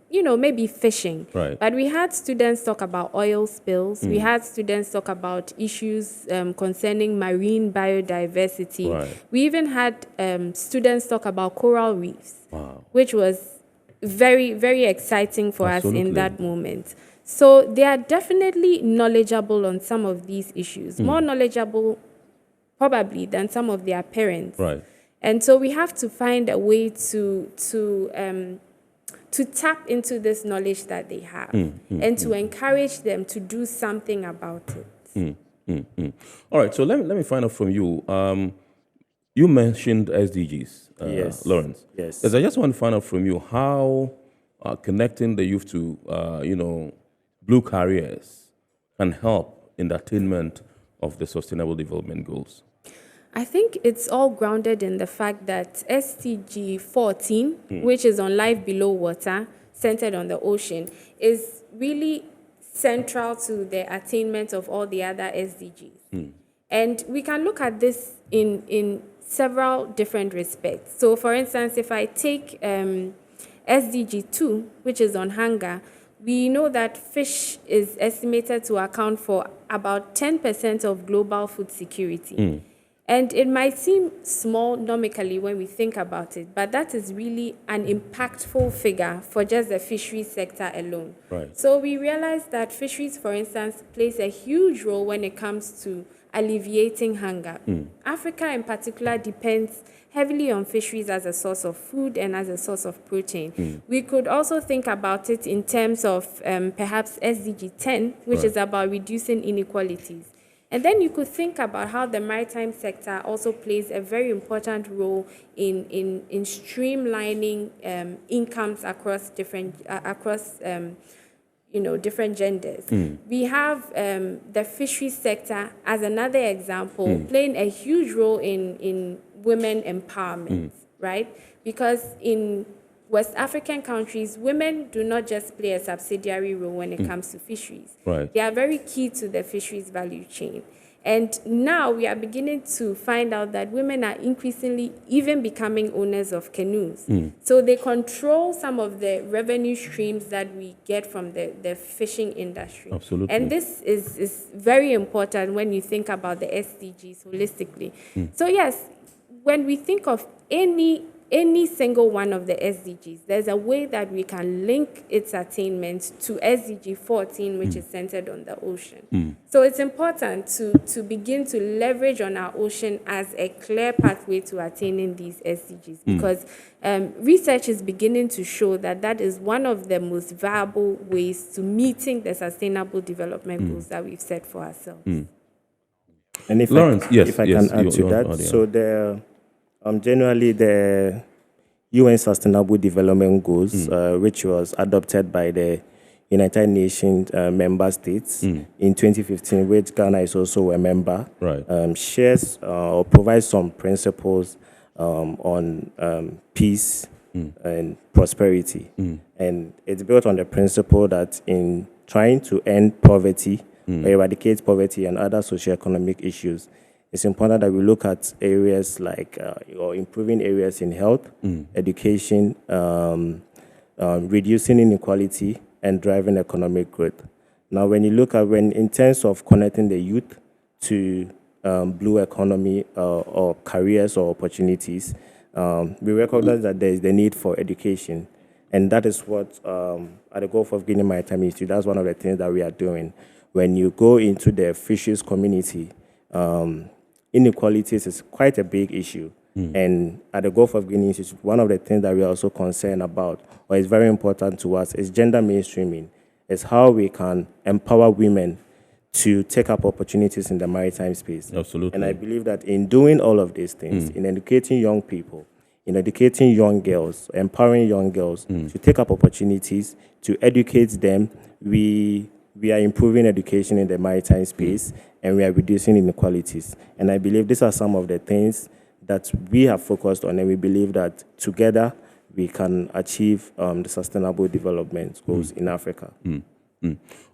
you know, maybe fishing. Right. But we had students talk about oil spills. We had students talk about issues concerning marine biodiversity. Right. We even had students talk about coral reefs, which was very, very exciting for us in that moment. So they are definitely knowledgeable on some of these issues, more knowledgeable probably than some of their parents. Right. And so we have to find a way to tap into this knowledge that they have and to encourage them to do something about it. All right, so let me find out from you. You mentioned SDGs, Yes. Lawrence. Yes. Because I just want to find out from you how connecting the youth to, blue careers can help in the attainment of the Sustainable Development Goals. I think it's all grounded in the fact that SDG 14, which is on life below water, centered on the ocean, is really central to the attainment of all the other SDGs. And we can look at this in several different respects. So, for instance, if I take SDG 2, which is on hunger, we know that fish is estimated to account for about 10% of global food security. And it might seem small nomically when we think about it, but that is really an impactful figure for just the fisheries sector alone. Right. So we realize that fisheries, for instance, plays a huge role when it comes to alleviating hunger. Africa in particular depends heavily on fisheries as a source of food and as a source of protein. We could also think about it in terms of perhaps SDG 10, which is about reducing inequalities. And then you could think about how the maritime sector also plays a very important role in streamlining incomes across different different genders. We have the fisheries sector as another example, playing a huge role in women empowerment, right? Because in West African countries, women do not just play a subsidiary role when it comes to fisheries. Right. They are very key to the fisheries value chain. And now we are beginning to find out that women are increasingly even becoming owners of canoes. So they control some of the revenue streams that we get from the fishing industry. Absolutely. And this is very important when you think about the SDGs holistically. So yes, when we think of any single one of the SDGs, there's a way that we can link its attainment to SDG 14, which is centered on the ocean. So it's important to begin to leverage on our ocean as a clear pathway to attaining these SDGs, because research is beginning to show that that is one of the most viable ways to meeting the Sustainable Development Goals that we've set for ourselves. And if Lawrence, if I can add to that, so generally the UN Sustainable Development Goals, which was adopted by the United Nations member states in 2015, which Ghana is also a member, shares or provides some principles on peace and prosperity. And it's built on the principle that in trying to end poverty, eradicate poverty and other socioeconomic issues, it's important that we look at areas like or improving areas in health, education, reducing inequality, and driving economic growth. Now, when you look at in terms of connecting the youth to blue economy or careers or opportunities, we recognize that there is the need for education. And that is what, at the Gulf of Guinea Maritime Institute, that's one of the things that we are doing. when you go into the fisheries community, inequalities is quite a big issue. And at the Gulf of Guinea Institute, one of the things that we are also concerned about, or is very important to us, is gender mainstreaming. Is how we can empower women to take up opportunities in the maritime space. Absolutely. And I believe that in doing all of these things, in educating young people, in educating young girls, empowering young girls to take up opportunities, to educate them, we are improving education in the maritime space, and we are reducing inequalities. And I believe these are some of the things that we have focused on, and we believe that together we can achieve the sustainable development goals in Africa.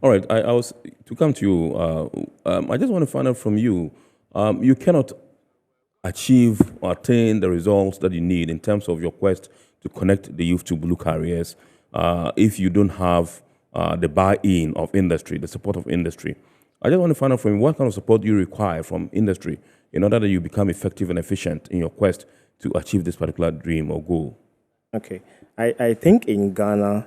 All right, I was to come to you. I just want to find out from you. You cannot achieve or attain the results that you need in terms of your quest to connect the youth to blue careers if you don't have the buy-in of industry, the support of industry. I just want to find out from you what kind of support you require from industry in order that you become effective and efficient in your quest to achieve this particular dream or goal. Okay. I think in Ghana,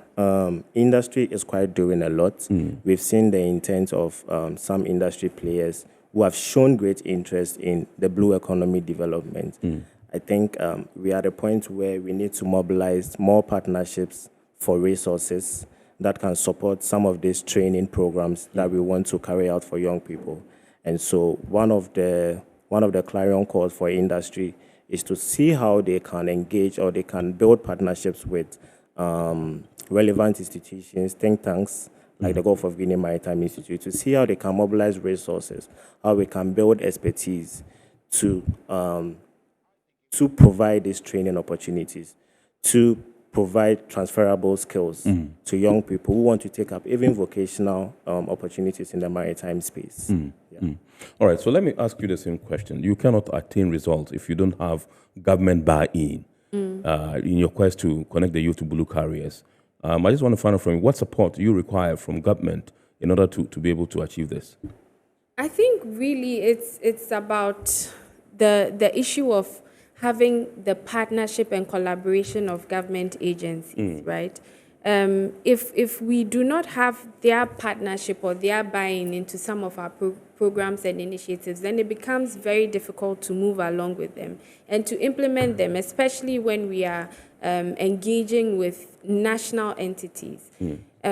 industry is quite doing a lot. We've seen the intent of some industry players who have shown great interest in the blue economy development. I think we are at a point where we need to mobilize more partnerships for resources that can support some of these training programs that we want to carry out for young people. And so one of the clarion calls for industry is to see how they can engage or they can build partnerships with relevant institutions, think tanks, like the Gulf of Guinea Maritime Institute, to see how they can mobilize resources, how we can build expertise to provide these training opportunities, to provide transferable skills to young people who want to take up even vocational opportunities in the maritime space. All right, so let me ask you the same question. You cannot attain results if you don't have government buy-in in your quest to connect the youth to blue careers. I just want to find out from you, what support do you require from government in order to be able to achieve this? I think really it's about the issue of having the partnership and collaboration of government agencies, right? If we do not have their partnership or their buy-in into some of our programs and initiatives, then it becomes very difficult to move along with them and to implement them, especially when we are engaging with national entities.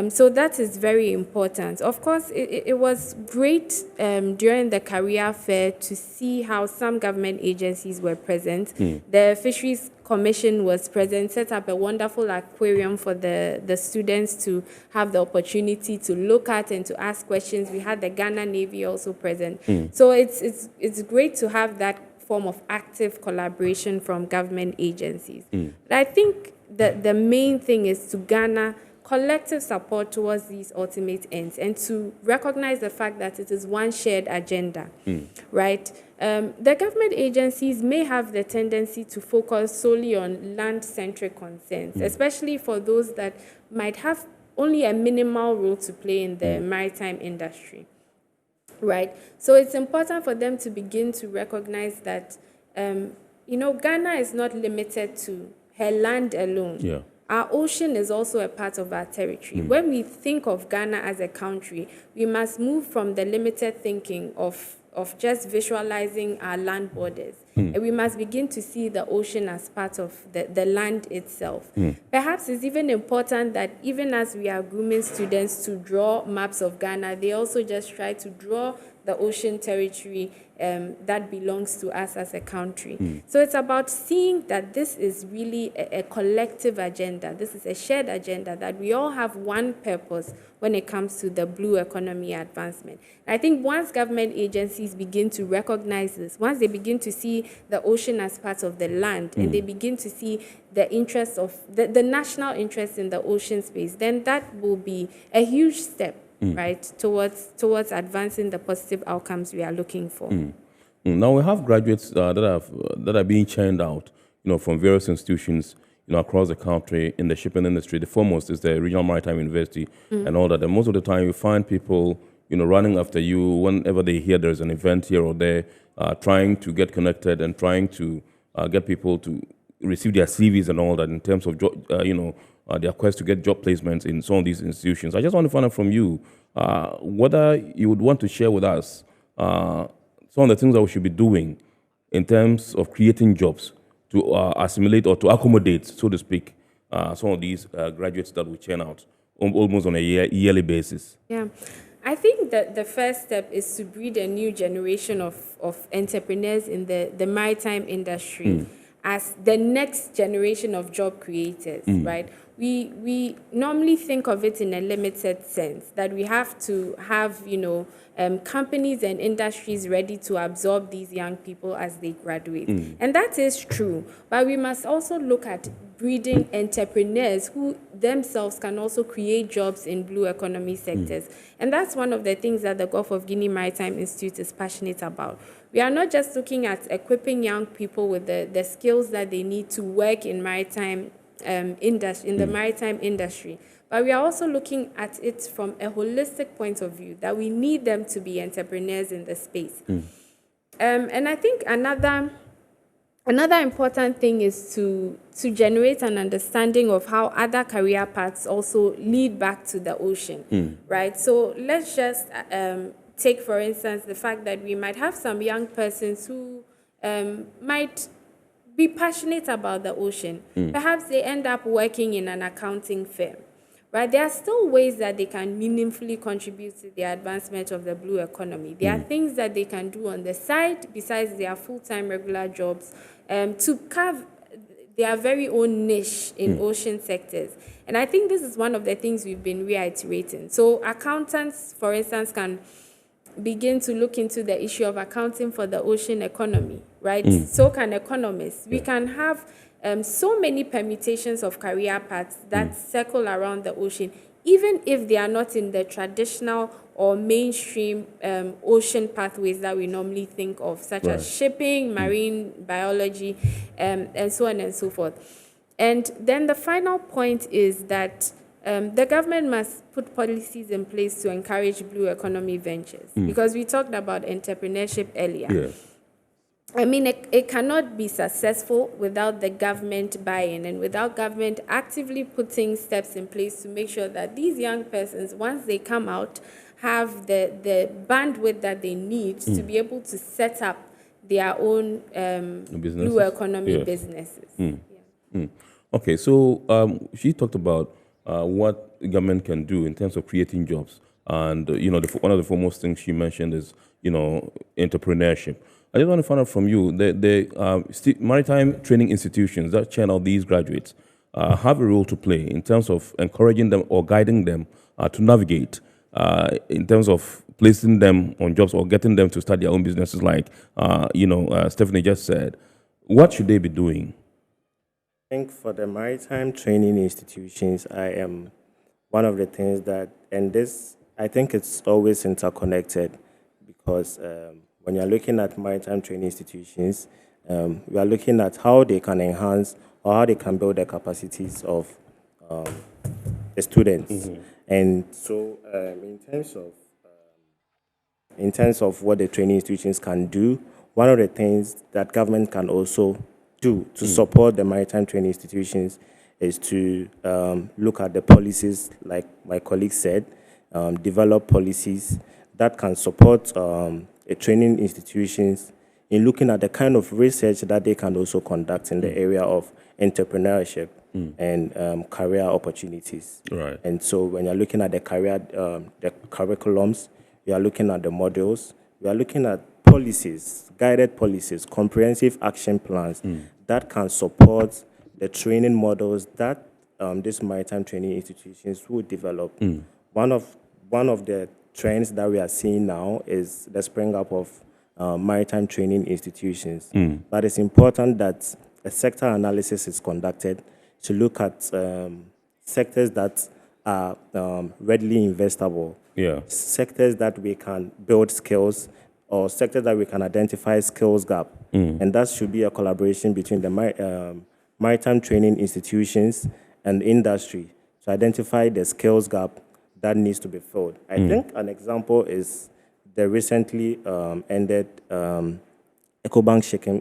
So that is very important. Of course, it was great during the career fair to see how some government agencies were present. The Fisheries Commission was present, set up a wonderful aquarium for the students to have the opportunity to look at and to ask questions. We had the Ghana Navy also present. So it's great to have that form of active collaboration from government agencies. But I think that the main thing is to garner collective support towards these ultimate ends and to recognize the fact that it is one shared agenda, right? The government agencies may have the tendency to focus solely on land-centric concerns, especially for those that might have only a minimal role to play in the maritime industry, right? So it's important for them to begin to recognize that, Ghana is not limited to her land alone. Our ocean is also a part of our territory. When we think of Ghana as a country, we must move from the limited thinking of just visualizing our land borders. And we must begin to see the ocean as part of the land itself. Perhaps it's even important that even as we are grooming students to draw maps of Ghana, they also just try to draw the ocean territory that belongs to us as a country. So it's about seeing that this is really a collective agenda. This is a shared agenda, that we all have one purpose when it comes to the blue economy advancement. I think once government agencies begin to recognize this, once they begin to see the ocean as part of the land, and they begin to see the interest of the national interest in the ocean space, then that will be a huge step, right, towards advancing the positive outcomes we are looking for. Now we have graduates that are being churned out, from various institutions, across the country in the shipping industry. The foremost is the Regional Maritime University and all that. And most of the time, you find people, running after you whenever they hear there's an event here or there, trying to get connected and trying to get people to receive their CVs and all that in terms of their quest to get job placements in some of these institutions. I just want to find out from you, whether you would want to share with us some of the things that we should be doing in terms of creating jobs to assimilate or to accommodate, so to speak, some of these graduates that we churn out almost on a yearly basis. Yeah. I think that the first step is to breed a new generation of entrepreneurs in the maritime industry as the next generation of job creators, right? We normally think of it in a limited sense, that we have to have, companies and industries ready to absorb these young people as they graduate. And that is true, but we must also look at breeding entrepreneurs who themselves can also create jobs in blue economy sectors. And that's one of the things that the Gulf of Guinea Maritime Institute is passionate about. We are not just looking at equipping young people with the skills that they need to work in maritime the maritime industry, but we are also looking at it from a holistic point of view, that we need them to be entrepreneurs in the space. And I think another important thing is to generate an understanding of how other career paths also lead back to the ocean, right? So let's just take, for instance, the fact that we might have some young persons who might be passionate about the ocean. Perhaps they end up working in an accounting firm, right? There are still ways that they can meaningfully contribute to the advancement of the blue economy. There are things that they can do on the side besides their full-time regular jobs to carve their very own niche in ocean sectors. And I think this is one of the things we've been reiterating. So accountants, for instance, can begin to look into the issue of accounting for the ocean economy, right? So can economists. We can have so many permutations of career paths that circle around the ocean, even if they are not in the traditional or mainstream ocean pathways that we normally think of, such as shipping, marine biology, and so on and so forth. And then the final point is that the government must put policies in place to encourage blue economy ventures, because we talked about entrepreneurship earlier. I mean, it cannot be successful without the government buy-in and without government actively putting steps in place to make sure that these young persons, once they come out, have the bandwidth that they need to be able to set up their own blue economy businesses. Okay, so she talked about what the government can do in terms of creating jobs. And, one of the foremost things she mentioned is, entrepreneurship. I just want to find out from you, the maritime training institutions that channel these graduates have a role to play in terms of encouraging them or guiding them to navigate, in terms of placing them on jobs or getting them to start their own businesses like, Stephanie just said. What should they be doing? I think for the maritime training institutions, one of the things that, and this, I think it's always interconnected, because when you're looking at maritime training institutions, we are looking at how they can enhance or how they can build the capacities of the students. And so in terms of what the training institutions can do, one of the things that government can also do to support the maritime training institutions is to look at the policies, like my colleague said, develop policies that can support the training institutions in looking at the kind of research that they can also conduct in the area of entrepreneurship and career opportunities. Right. And so when you're looking at the curriculums, you are looking at the modules, we are looking at policies, guided policies, comprehensive action plans that can support the training models that these maritime training institutions will develop. One of the trends that we are seeing now is the spring up of maritime training institutions. But it's important that a sector analysis is conducted to look at sectors that are readily investable, sectors that we can build skills, or sectors that we can identify skills gap. And that should be a collaboration between the maritime training institutions and industry to identify the skills gap that needs to be filled. I think an example is the recently ended ECOBANK shipping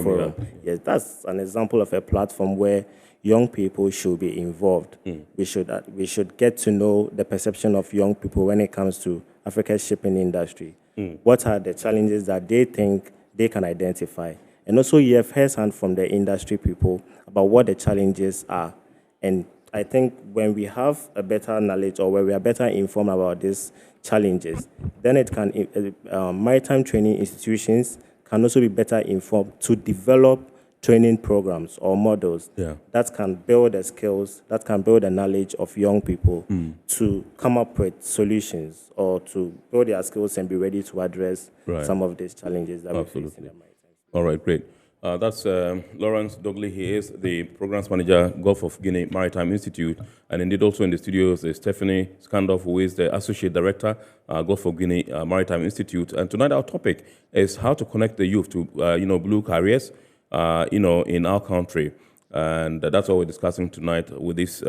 forum. Yes, that's an example of a platform where young people should be involved. We should get to know the perception of young people when it comes to Africa's shipping industry. What are the challenges that they think they can identify? And also hear firsthand from the industry people about what the challenges are. And I think when we have a better knowledge or when we are better informed about these challenges, then it can, maritime training institutions can also be better informed to develop training programs or models that can build the skills, that can build the knowledge of young people to come up with solutions or to build their skills and be ready to address some of these challenges that we face in the maritime. All right, great. That's Lawrence Dogley. He is the Programs Manager, Gulf of Guinea Maritime Institute. And indeed also in the studios is Stephanie Scandorf, who is the Associate Director, Gulf of Guinea Maritime Institute. And tonight our topic is how to connect the youth to, blue careers, in our country. And that's what we're discussing tonight with this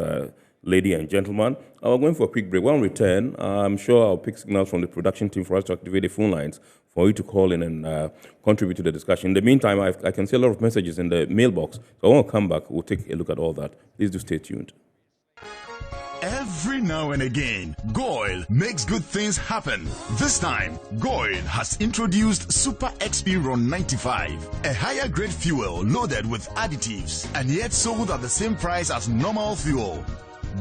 lady and gentleman. We're going for a quick break. When we return, I'm sure I'll pick signals from the production team for us to activate the phone lines for you to call in and contribute to the discussion. In the meantime, I can see a lot of messages in the mailbox. So I want to come back. We'll take a look at all that. Please do stay tuned. Every now and again, GOIL makes good things happen. This time, GOIL has introduced Super XP Ron 95, a higher grade fuel loaded with additives and yet sold at the same price as normal fuel.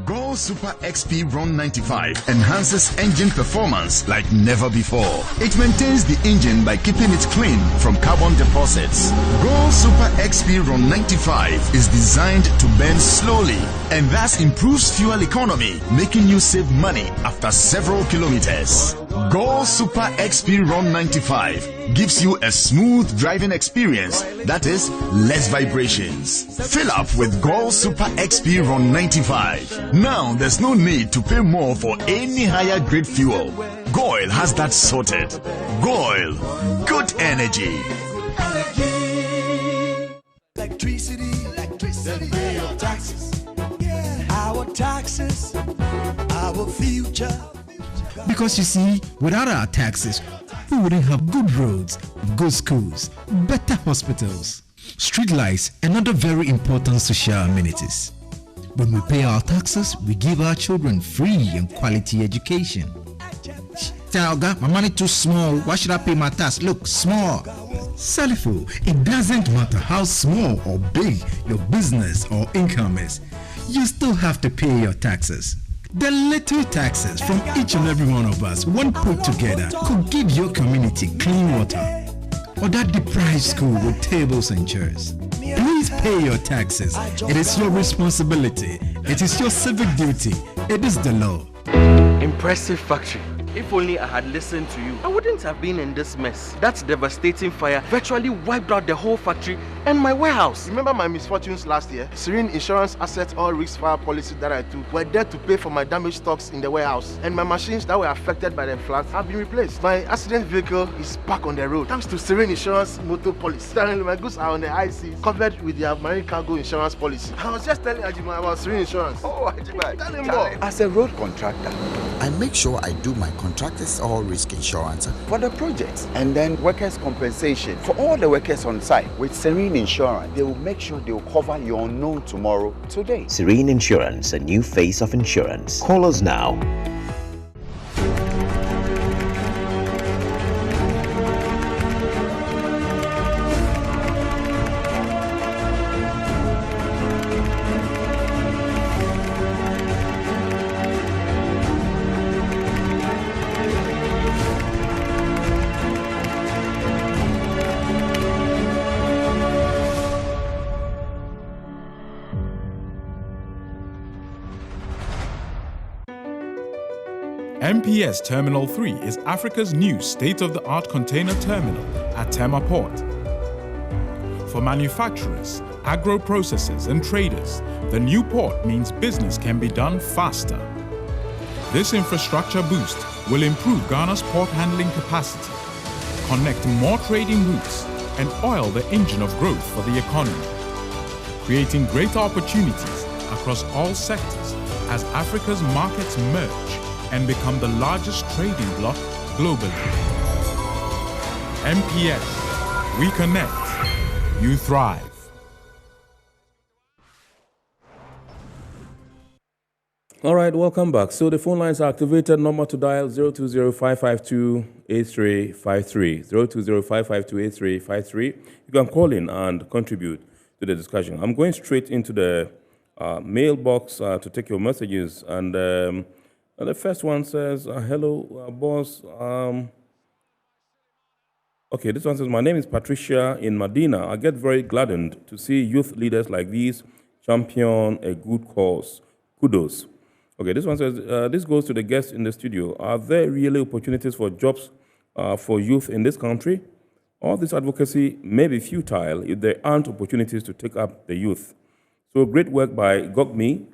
GOIL Super XP Ron 95 enhances engine performance like never before. It maintains the engine by keeping it clean from carbon deposits. GOIL Super XP Ron 95 is designed to burn slowly and thus improves fuel economy, making you save money after several kilometers. GOIL Super XP Ron 95 gives you a smooth driving experience, that is, less vibrations. Fill up with GOIL Super XP Ron 95. Now there's no need to pay more for any higher grade fuel. GOIL has that sorted. GOIL, good energy. Electricity, then pay your taxes. Our taxes, our future. Because you see, without our taxes, we wouldn't have good roads, good schools, better hospitals, street lights, and other very important social amenities. When we pay our taxes, we give our children free and quality education. Talga, my money too small. Why should I pay my tax? Look, small. Salifo, it doesn't matter how small or big your business or income is. You still have to pay your taxes. The little taxes from each and every one of us, when put together, could give your community clean water or that deprived school with tables and chairs. Please pay your taxes. It is your responsibility. It is your civic duty. It is the law. Impressive factory. If only I had listened to you, I wouldn't have been in this mess. That devastating fire virtually wiped out the whole factory and my warehouse. Remember my misfortunes last year? Serene Insurance Asset All Risk Fire policy that I took were there to pay for my damaged stocks in the warehouse. And my machines that were affected by the floods have been replaced. My accident vehicle is back on the road thanks to Serene Insurance Motor Policy. Currently, my goods are on the high seas, covered with their marine cargo insurance policy. I was just telling Ajima about Serene Insurance. Oh, Ajima, tell him more. As a road contractor, I make sure I do my contractors all risk insurance for the projects and then workers' compensation for all the workers on site. With Serene Insurance, they will make sure they will cover your unknown tomorrow today. Serene Insurance, a new face of insurance. Call us now. MPS Terminal 3 is Africa's new state-of-the-art container terminal at Tema Port. For manufacturers, agro-processors and traders, the new port means business can be done faster. This infrastructure boost will improve Ghana's port handling capacity, connect more trading routes, and oil the engine of growth for the economy, creating greater opportunities across all sectors as Africa's markets merge and become the largest trading bloc globally. MPS, we connect, you thrive. All right, welcome back. So the phone lines are activated. Number to dial 020-552-8353. 020-552-8353. You can call in and contribute to the discussion. I'm going straight into the mailbox to take your messages. And the first one says, hello, boss. Okay, this one says, my name is Patricia in Medina. I get very gladdened to see youth leaders like these champion a good cause. Kudos. Okay, this one says, this goes to the guests in the studio. Are there really opportunities for jobs for youth in this country? All this advocacy may be futile if there aren't opportunities to take up the youth. So great work by GOGME,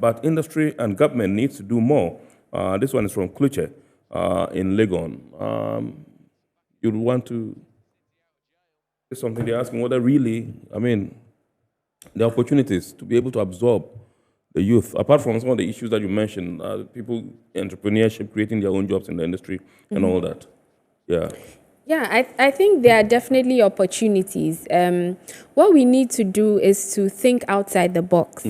but industry and government needs to do more. This one is from Kluche in Legon. You'd want to say something. They're asking whether really, the opportunities to be able to absorb the youth, apart from some of the issues that you mentioned, people, entrepreneurship, creating their own jobs in the industry and all that. Yeah. Yeah, I think there are definitely opportunities. What we need to do is to think outside the box.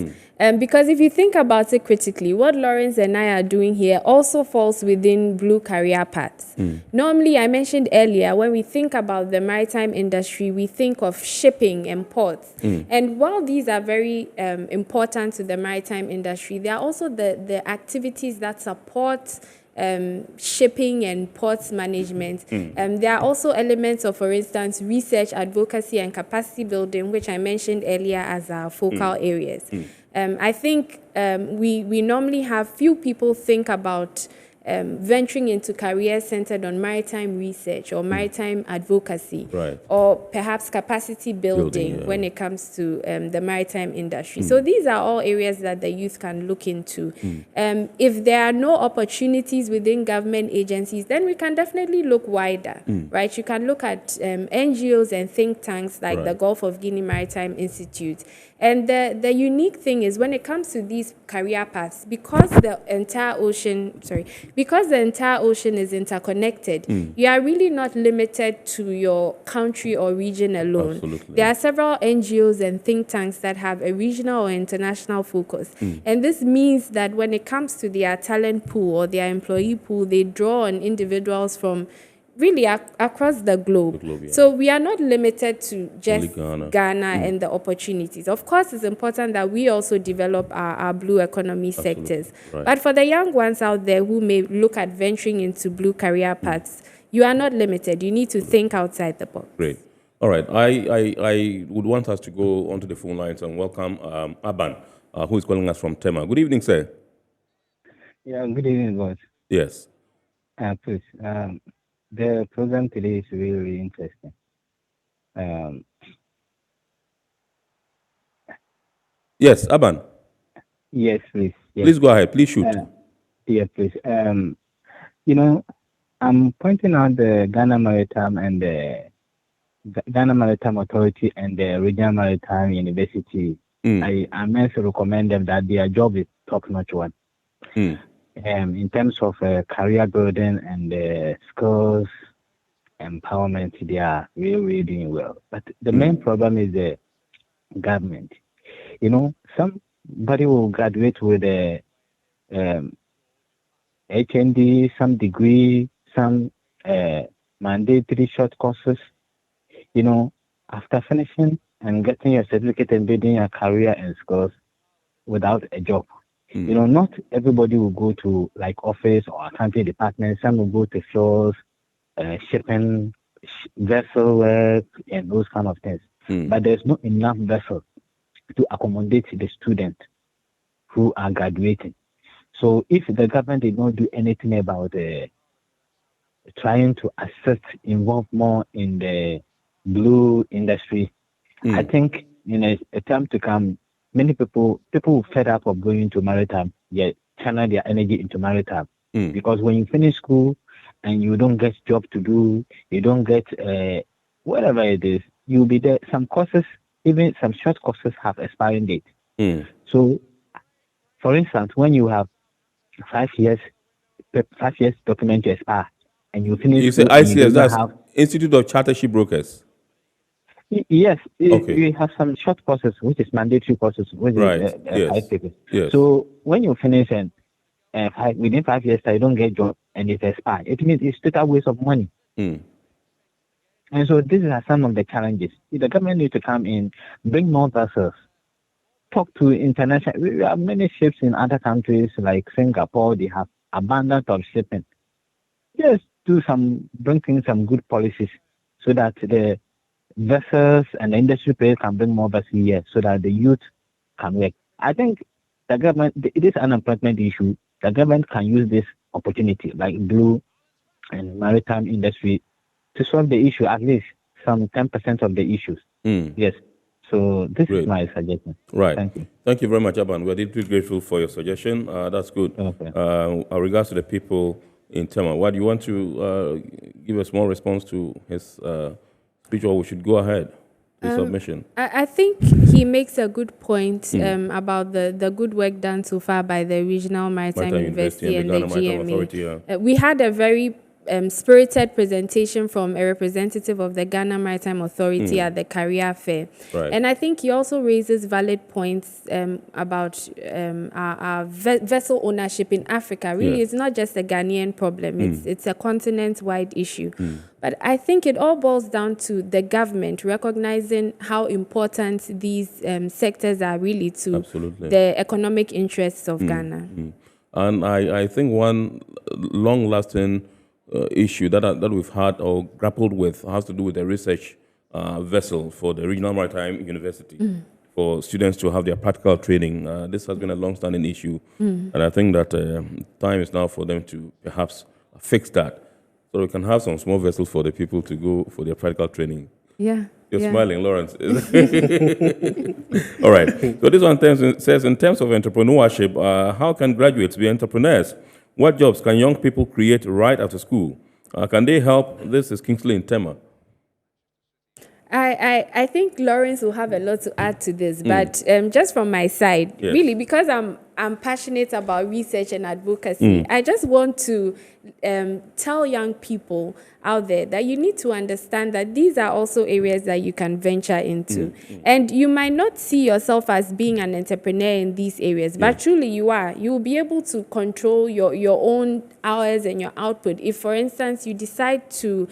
Because if you think about it critically, what Lawrence and I are doing here also falls within blue career paths. Normally, I mentioned earlier, when we think about the maritime industry, we think of shipping and ports. And while these are very important to the maritime industry, there are also the activities that support shipping and ports management. There are also elements of, for instance, research, advocacy, and capacity building, which I mentioned earlier as our focal areas. I think we normally have few people think about venturing into careers centered on maritime research or maritime advocacy, or perhaps capacity building when it comes to the maritime industry. So these are all areas that the youth can look into. If there are no opportunities within government agencies, then we can definitely look wider, right? You can look at NGOs and think tanks like the Gulf of Guinea Maritime Institute. And the unique thing is when it comes to these career paths, because the entire ocean is interconnected, you are really not limited to your country or region alone. Absolutely. There are several NGOs and think tanks that have a regional or international focus. And this means that when it comes to their talent pool or their employee pool, they draw on individuals from really across the globe. So we are not limited to just Ghana and the opportunities. Of course, it's important that we also develop our blue economy sectors. But for the young ones out there who may look at venturing into blue career paths, you are not limited. You need to think outside the box. Great. All right. I would want us to go onto the phone lines and welcome Aban, who is calling us from Tema. Good evening, sir. Yeah, good evening, boss. Yes. Please, the program today is really, really interesting. Yes, Aban. Yes, please. Yes. Please go ahead. Please shoot. Yeah, please. I'm pointing out the Ghana Maritime and the Ghana Maritime Authority and the Regional Maritime University. I meant to recommend them that their job is top-notch one. In terms of career building and skills empowerment, they are really, really doing well. But the main problem is the government. Somebody will graduate with a HND, some degree, some mandatory short courses. After finishing and getting your certificate and building your career and skills without a job. Not everybody will go to like office or accounting department. Some will go to shores, shipping, vessel work, and those kind of things. But there's not enough vessels to accommodate the students who are graduating. So if the government did not do anything about trying to involve more in the blue industry, I think in a time to come, many people fed up of going to maritime, channel their energy into maritime. Because when you finish school and you don't get job to do, you don't get whatever it is, you'll be there. Some courses, even some short courses, have expiring date. So, for instance, when you have 5 years document to expire, and you finish. You say ICS, that's Institute of Charter Ship Brokers. Yes, Okay. we have some short courses, which is mandatory courses, which Right. is Yes. 5 papers. Yes. So when you finish and within 5 years, you don't get job and it's expired. It means it's total waste of money. Mm. And so these are some of the challenges. The government needs to come in, bring more vessels, talk to international. We have many ships in other countries like Singapore. They have abundance of shipping. Just bring in some good policies so that the vessels and the industry players can bring more vessels here so that the youth can work. I think the government, it is an unemployment issue. The government can use this opportunity like blue and maritime industry to solve the issue, at least some 10% of the issues. Yes. So this is my suggestion. Right. Thank you. Thank you very much, Aban. We're deeply grateful for your suggestion. That's good. Okay. Regards to the people in Tema, what do you want to give a small response to his speech, or we should go ahead? The submission. I think he makes a good point about the good work done so far by the Regional Maritime University and the GMA. We had a very spirited presentation from a representative of the Ghana Maritime Authority at the career fair. Right. And I think he also raises valid points about our vessel ownership in Africa. Really, it's not just a Ghanaian problem. It's a continent-wide issue. But I think it all boils down to the government recognizing how important these sectors are really to the economic interests of Ghana. And I think one long-lasting issue that we've had or grappled with has to do with the research vessel for the Regional Maritime University for students to have their practical training. This has been a long-standing issue, and I think that time is now for them to perhaps fix that, so we can have some small vessels for the people to go for their practical training. Yeah. You're smiling, Lawrence. All right. So this one says, in terms of entrepreneurship, how can graduates be entrepreneurs? What jobs can young people create right after school? Can they help? This is Kingsley in Tema. I think Lawrence will have a lot to add to this, but just from my side, really, because I'm passionate about research and advocacy, I just want to tell young people out there that you need to understand that these are also areas that you can venture into. And you might not see yourself as being an entrepreneur in these areas, but truly you are. You will be able to control your own hours and your output. If, for instance, you decide to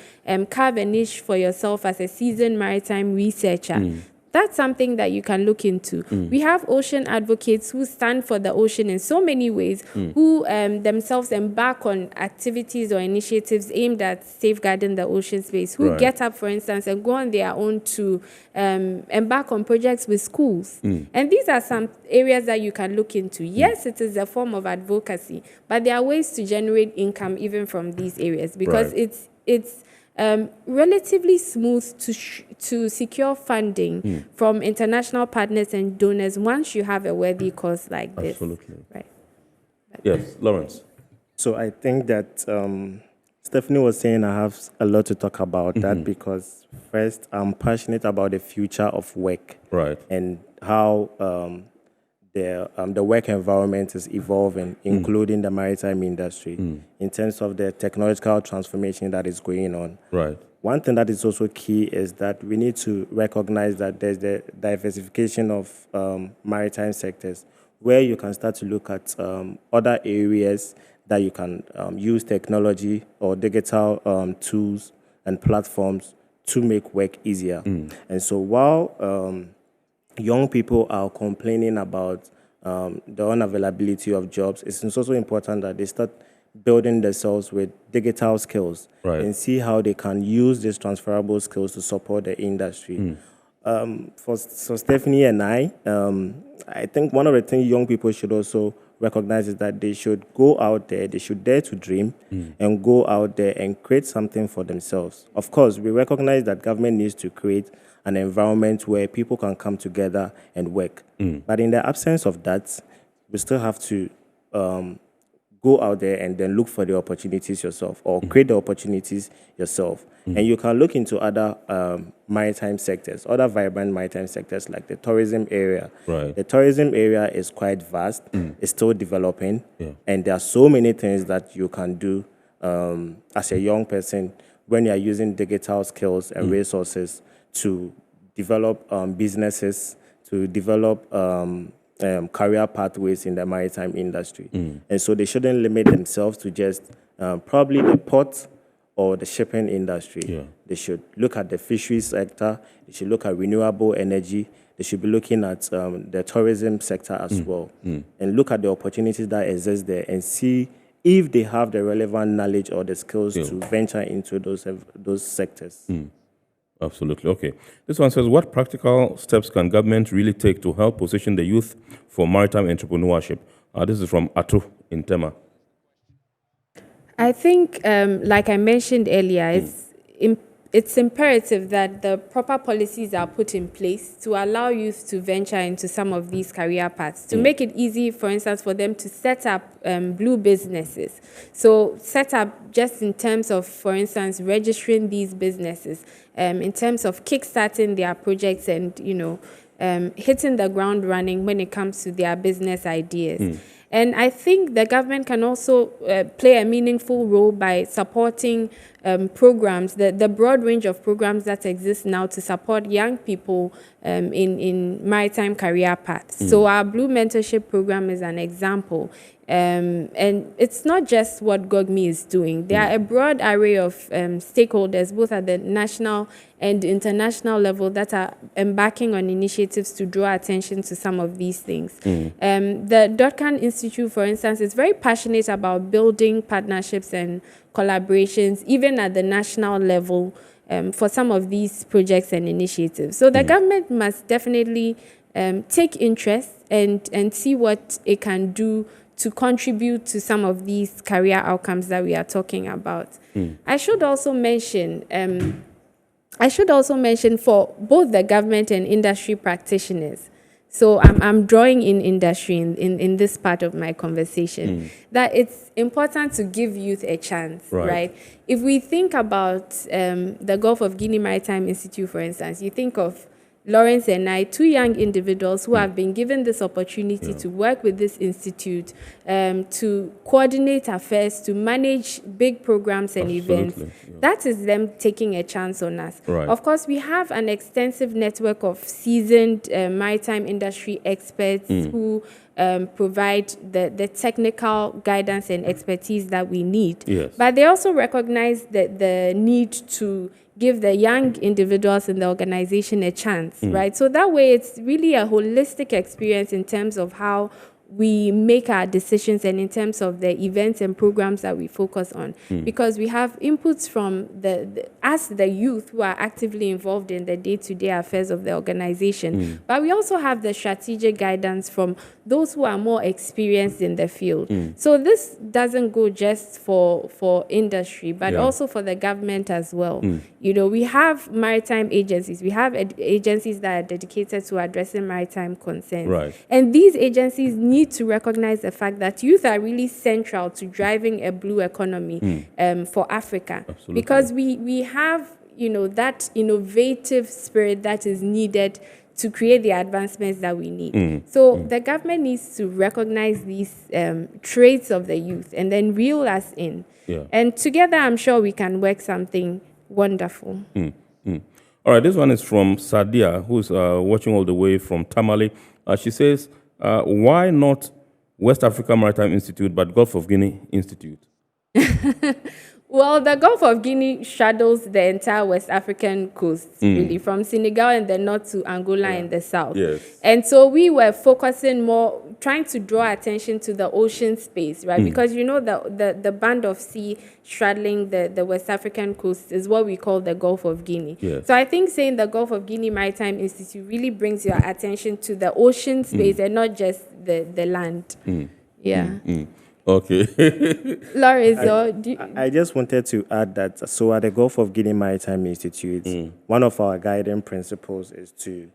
carve a niche for yourself as a seasoned maritime researcher, that's something that you can look into. We have ocean advocates who stand for the ocean in so many ways, who themselves embark on activities or initiatives aimed at safeguarding the ocean space, who get up, for instance, and go on their own to embark on projects with schools. And these are some areas that you can look into. Yes, it is a form of advocacy, but there are ways to generate income even from these areas, because it's relatively smooth to secure funding from international partners and donors once you have a worthy cause like this. Absolutely. Right. Yes, Lawrence. So I think that Stephanie was saying I have a lot to talk about that, because first, I'm passionate about the future of work. Right. And how the work environment is evolving, including the maritime industry, in terms of the technological transformation that is going on. Right. One thing that is also key is that we need to recognize that there's the diversification of maritime sectors, where you can start to look at other areas that you can use technology or digital tools and platforms to make work easier. And so while young people are complaining about the unavailability of jobs, it's also important that they start building themselves with digital skills and see how they can use these transferable skills to support the industry. For Stephanie and I think one of the things young people should also recognize is that they should go out there, they should dare to dream and go out there and create something for themselves. Of course, we recognize that government needs to create an environment where people can come together and work. But in the absence of that, we still have to go out there and then look for the opportunities yourself, or create the opportunities yourself. And you can look into other maritime sectors, other vibrant maritime sectors like the tourism area. The tourism area is quite vast, it's still developing, and there are so many things that you can do as a young person when you are using digital skills and resources to develop businesses, to develop career pathways in the maritime industry. And so they shouldn't limit themselves to just probably the port or the shipping industry. They should look at the fisheries sector, they should look at renewable energy, they should be looking at the tourism sector as well, and look at the opportunities that exist there and see if they have the relevant knowledge or the skills to venture into those sectors. Absolutely. Okay. This one says, what practical steps can government really take to help position the youth for maritime entrepreneurship? This is from Atu in Tema. I think, like I mentioned earlier, it's imperative that the proper policies are put in place to allow youth to venture into some of these career paths, to make it easy, for instance, for them to set up blue businesses. So set up just in terms of, for instance, registering these businesses, in terms of kickstarting their projects and, hitting the ground running when it comes to their business ideas. And I think the government can also play a meaningful role by supporting programs, the broad range of programs that exist now to support young people in maritime career paths. So our Blue Mentorship Program is an example. And it's not just what GOGMI is doing. There are a broad array of stakeholders, both at the national and international level, that are embarking on initiatives to draw attention to some of these things. The Dotcan Institute, for instance, is very passionate about building partnerships and collaborations, even at the national level, for some of these projects and initiatives. So the government must definitely take interest and see what it can do to contribute to some of these career outcomes that we are talking about. I should also mention for both the government and industry practitioners, so I'm drawing in industry in this part of my conversation, that it's important to give youth a chance, right? If we think about the Gulf of Guinea Maritime Institute, for instance, you think of Lawrence and I, two young individuals who have been given this opportunity to work with this institute, to coordinate affairs, to manage big programs and events. That is them taking a chance on us. Of course, we have an extensive network of seasoned maritime industry experts who provide the technical guidance and expertise that we need. But they also recognize the need to give the young individuals in the organization a chance, right? So that way it's really a holistic experience in terms of how we make our decisions and in terms of the events and programs that we focus on. Because we have inputs from the youth who are actively involved in the day-to-day affairs of the organization. But we also have the strategic guidance from those who are more experienced in the field. So this doesn't go just for industry, but also for the government as well. We have maritime agencies. We have agencies that are dedicated to addressing maritime concerns. And these agencies need to recognize the fact that youth are really central to driving a blue economy for Africa. Because we have, that innovative spirit that is needed to create the advancements that we need. So the government needs to recognize these traits of the youth and then reel us in. And together, I'm sure we can work something wonderful. All right, this one is from Sadia, who's watching all the way from Tamale. She says, why not West Africa Maritime Institute, but Gulf of Guinea Institute? Well, the Gulf of Guinea straddles the entire West African coast, really, from Senegal in the north to Angola in the south. And so we were focusing more, trying to draw attention to the ocean space, right? Because, the band of sea straddling the West African coast is what we call the Gulf of Guinea. So I think saying the Gulf of Guinea Maritime Institute really brings your attention to the ocean space and not just the land. Okay. Loris, I just wanted to add that, so at the Gulf of Guinea Maritime Institute, one of our guiding principles is to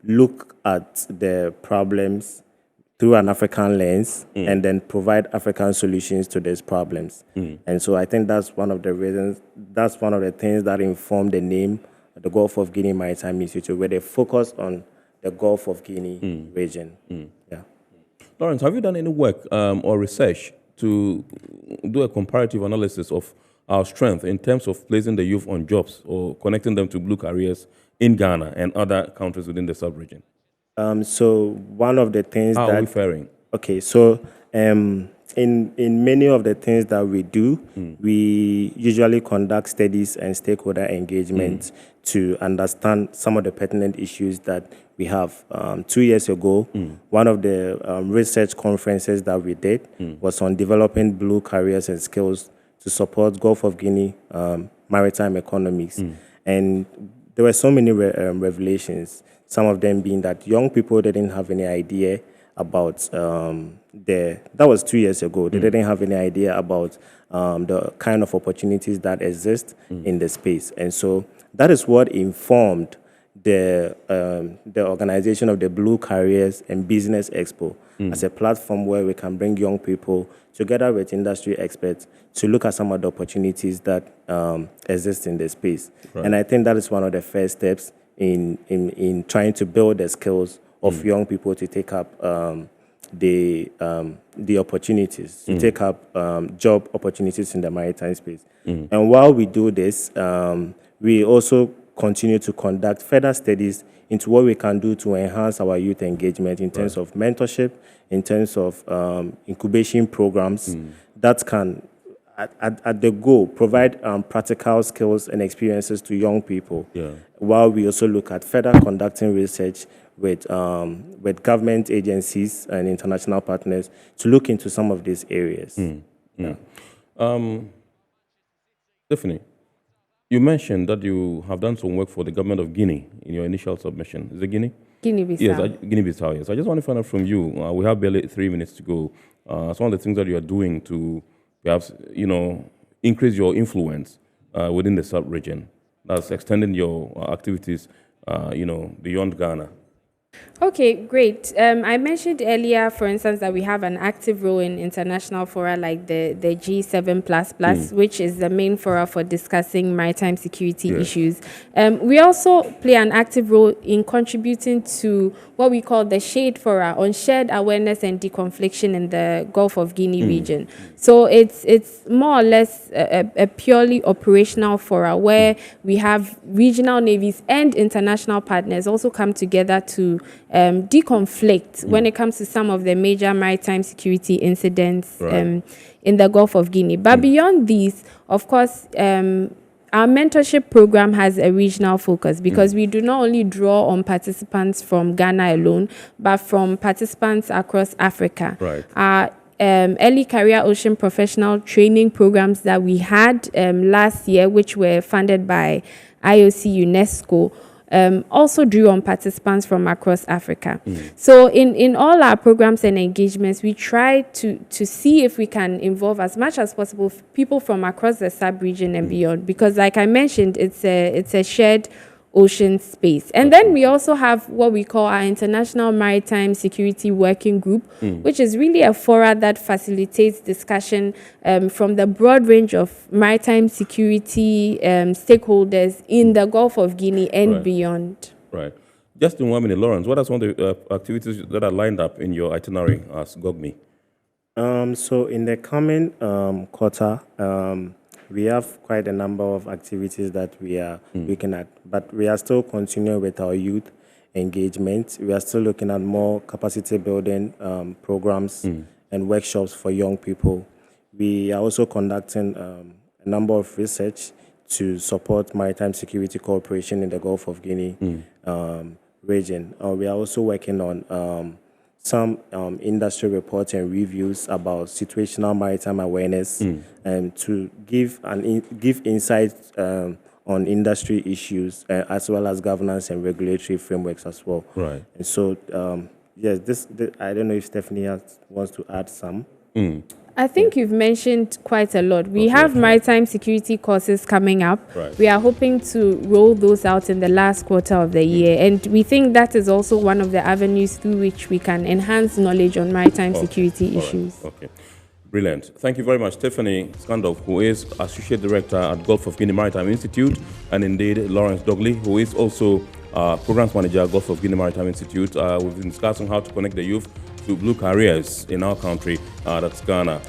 look at the problems through an African lens and then provide African solutions to these problems. And so I think that's one of the reasons, that's one of the things that informed the name of the Gulf of Guinea Maritime Institute, where they focus on the Gulf of Guinea region. Lawrence, have you done any work or research to do a comparative analysis of our strength in terms of placing the youth on jobs or connecting them to blue careers in Ghana and other countries within the sub-region? So one of the things How that are we faring? Okay, so in many of the things that we do, we usually conduct studies and stakeholder engagement to understand some of the pertinent issues that we have. 2 years ago, one of the research conferences that we did was on developing blue careers and skills to support Gulf of Guinea maritime economies. And there were so many revelations, some of them being that young people didn't have any idea about that was 2 years ago. They didn't have any idea about the kind of opportunities that exist in the space. And so that is what informed the organization of the Blue Careers and Business Expo as a platform where we can bring young people together with industry experts to look at some of the opportunities that exist in the space. Right. And I think that is one of the first steps in trying to build the skills of young people to take up the opportunities, to take up job opportunities in the maritime space. And while we do this, we also continue to conduct further studies into what we can do to enhance our youth engagement in terms of mentorship, in terms of incubation programs that can, at the goal, provide practical skills and experiences to young people, while we also look at further conducting research with government agencies and international partners to look into some of these areas. Stephanie, you mentioned that you have done some work for the government of Guinea in your initial submission. Is it Guinea? Guinea-Bissau. Yes, Guinea-Bissau, yes. I just want to find out from you, we have barely 3 minutes to go, some of the things that you are doing to perhaps, increase your influence within the sub-region, that's extending your activities, beyond Ghana. Okay, great. I mentioned earlier, for instance, that we have an active role in international fora like the G7++, which is the main fora for discussing maritime security issues. We also play an active role in contributing to what we call the SHADE fora on shared awareness and deconfliction in the Gulf of Guinea region. So it's more or less a purely operational fora where we have regional navies and international partners also come together to deconflict when it comes to some of the major maritime security incidents in the Gulf of Guinea. But beyond these, of course, our mentorship program has a regional focus because we do not only draw on participants from Ghana alone, but from participants across Africa. Our early career ocean professional training programs that we had last year, which were funded by IOC UNESCO, also drew on participants from across Africa. So in all our programs and engagements, we try to see if we can involve as much as possible people from across the sub-region and beyond, because like I mentioned, it's a shared ocean space. And then we also have what we call our International Maritime Security Working Group, which is really a forum that facilitates discussion from the broad range of maritime security stakeholders in the Gulf of Guinea and beyond. Right. Just in 1 minute, Lawrence, what are some of the activities that are lined up in your itinerary as GOGMI? So in the coming quarter, we have quite a number of activities that we are looking at, but we are still continuing with our youth engagement. We are still looking at more capacity building programs and workshops for young people. We are also conducting a number of research to support maritime security cooperation in the Gulf of Guinea region. We are also working on some industry reports and reviews about situational maritime awareness and to give insights on industry issues as well as governance and regulatory frameworks as well. Right. And so, yes, this I don't know if Stephanie wants to add some. I think you've mentioned quite a lot. We have maritime security courses coming up. We are hoping to roll those out in the last quarter of the year. And we think that is also one of the avenues through which we can enhance knowledge on maritime security issues. Okay. Brilliant. Thank you very much, Stephanie Skandov, who is Associate Director at Gulf of Guinea Maritime Institute, and indeed Lawrence Dogley, who is also Programs Manager at Gulf of Guinea Maritime Institute. We've been discussing how to connect the youth to blue careers in our country, that's Ghana.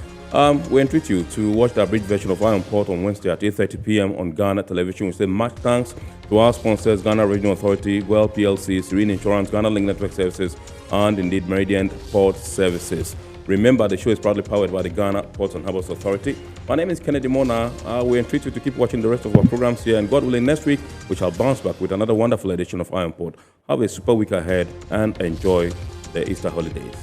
We entreat you to watch the abridged version of Iron Port on Wednesday at 8:30 p.m. on Ghana Television. We say much thanks to our sponsors, Ghana Regional Authority, Well PLC, Serene Insurance, Ghana Link Network Services, and indeed Meridian Port Services. Remember, the show is proudly powered by the Ghana Ports and Harbours Authority. My name is Kennedy Mona. We entreat you to keep watching the rest of our programs here, and God willing, next week we shall bounce back with another wonderful edition of Iron Port. Have a super week ahead and enjoy the Easter holidays.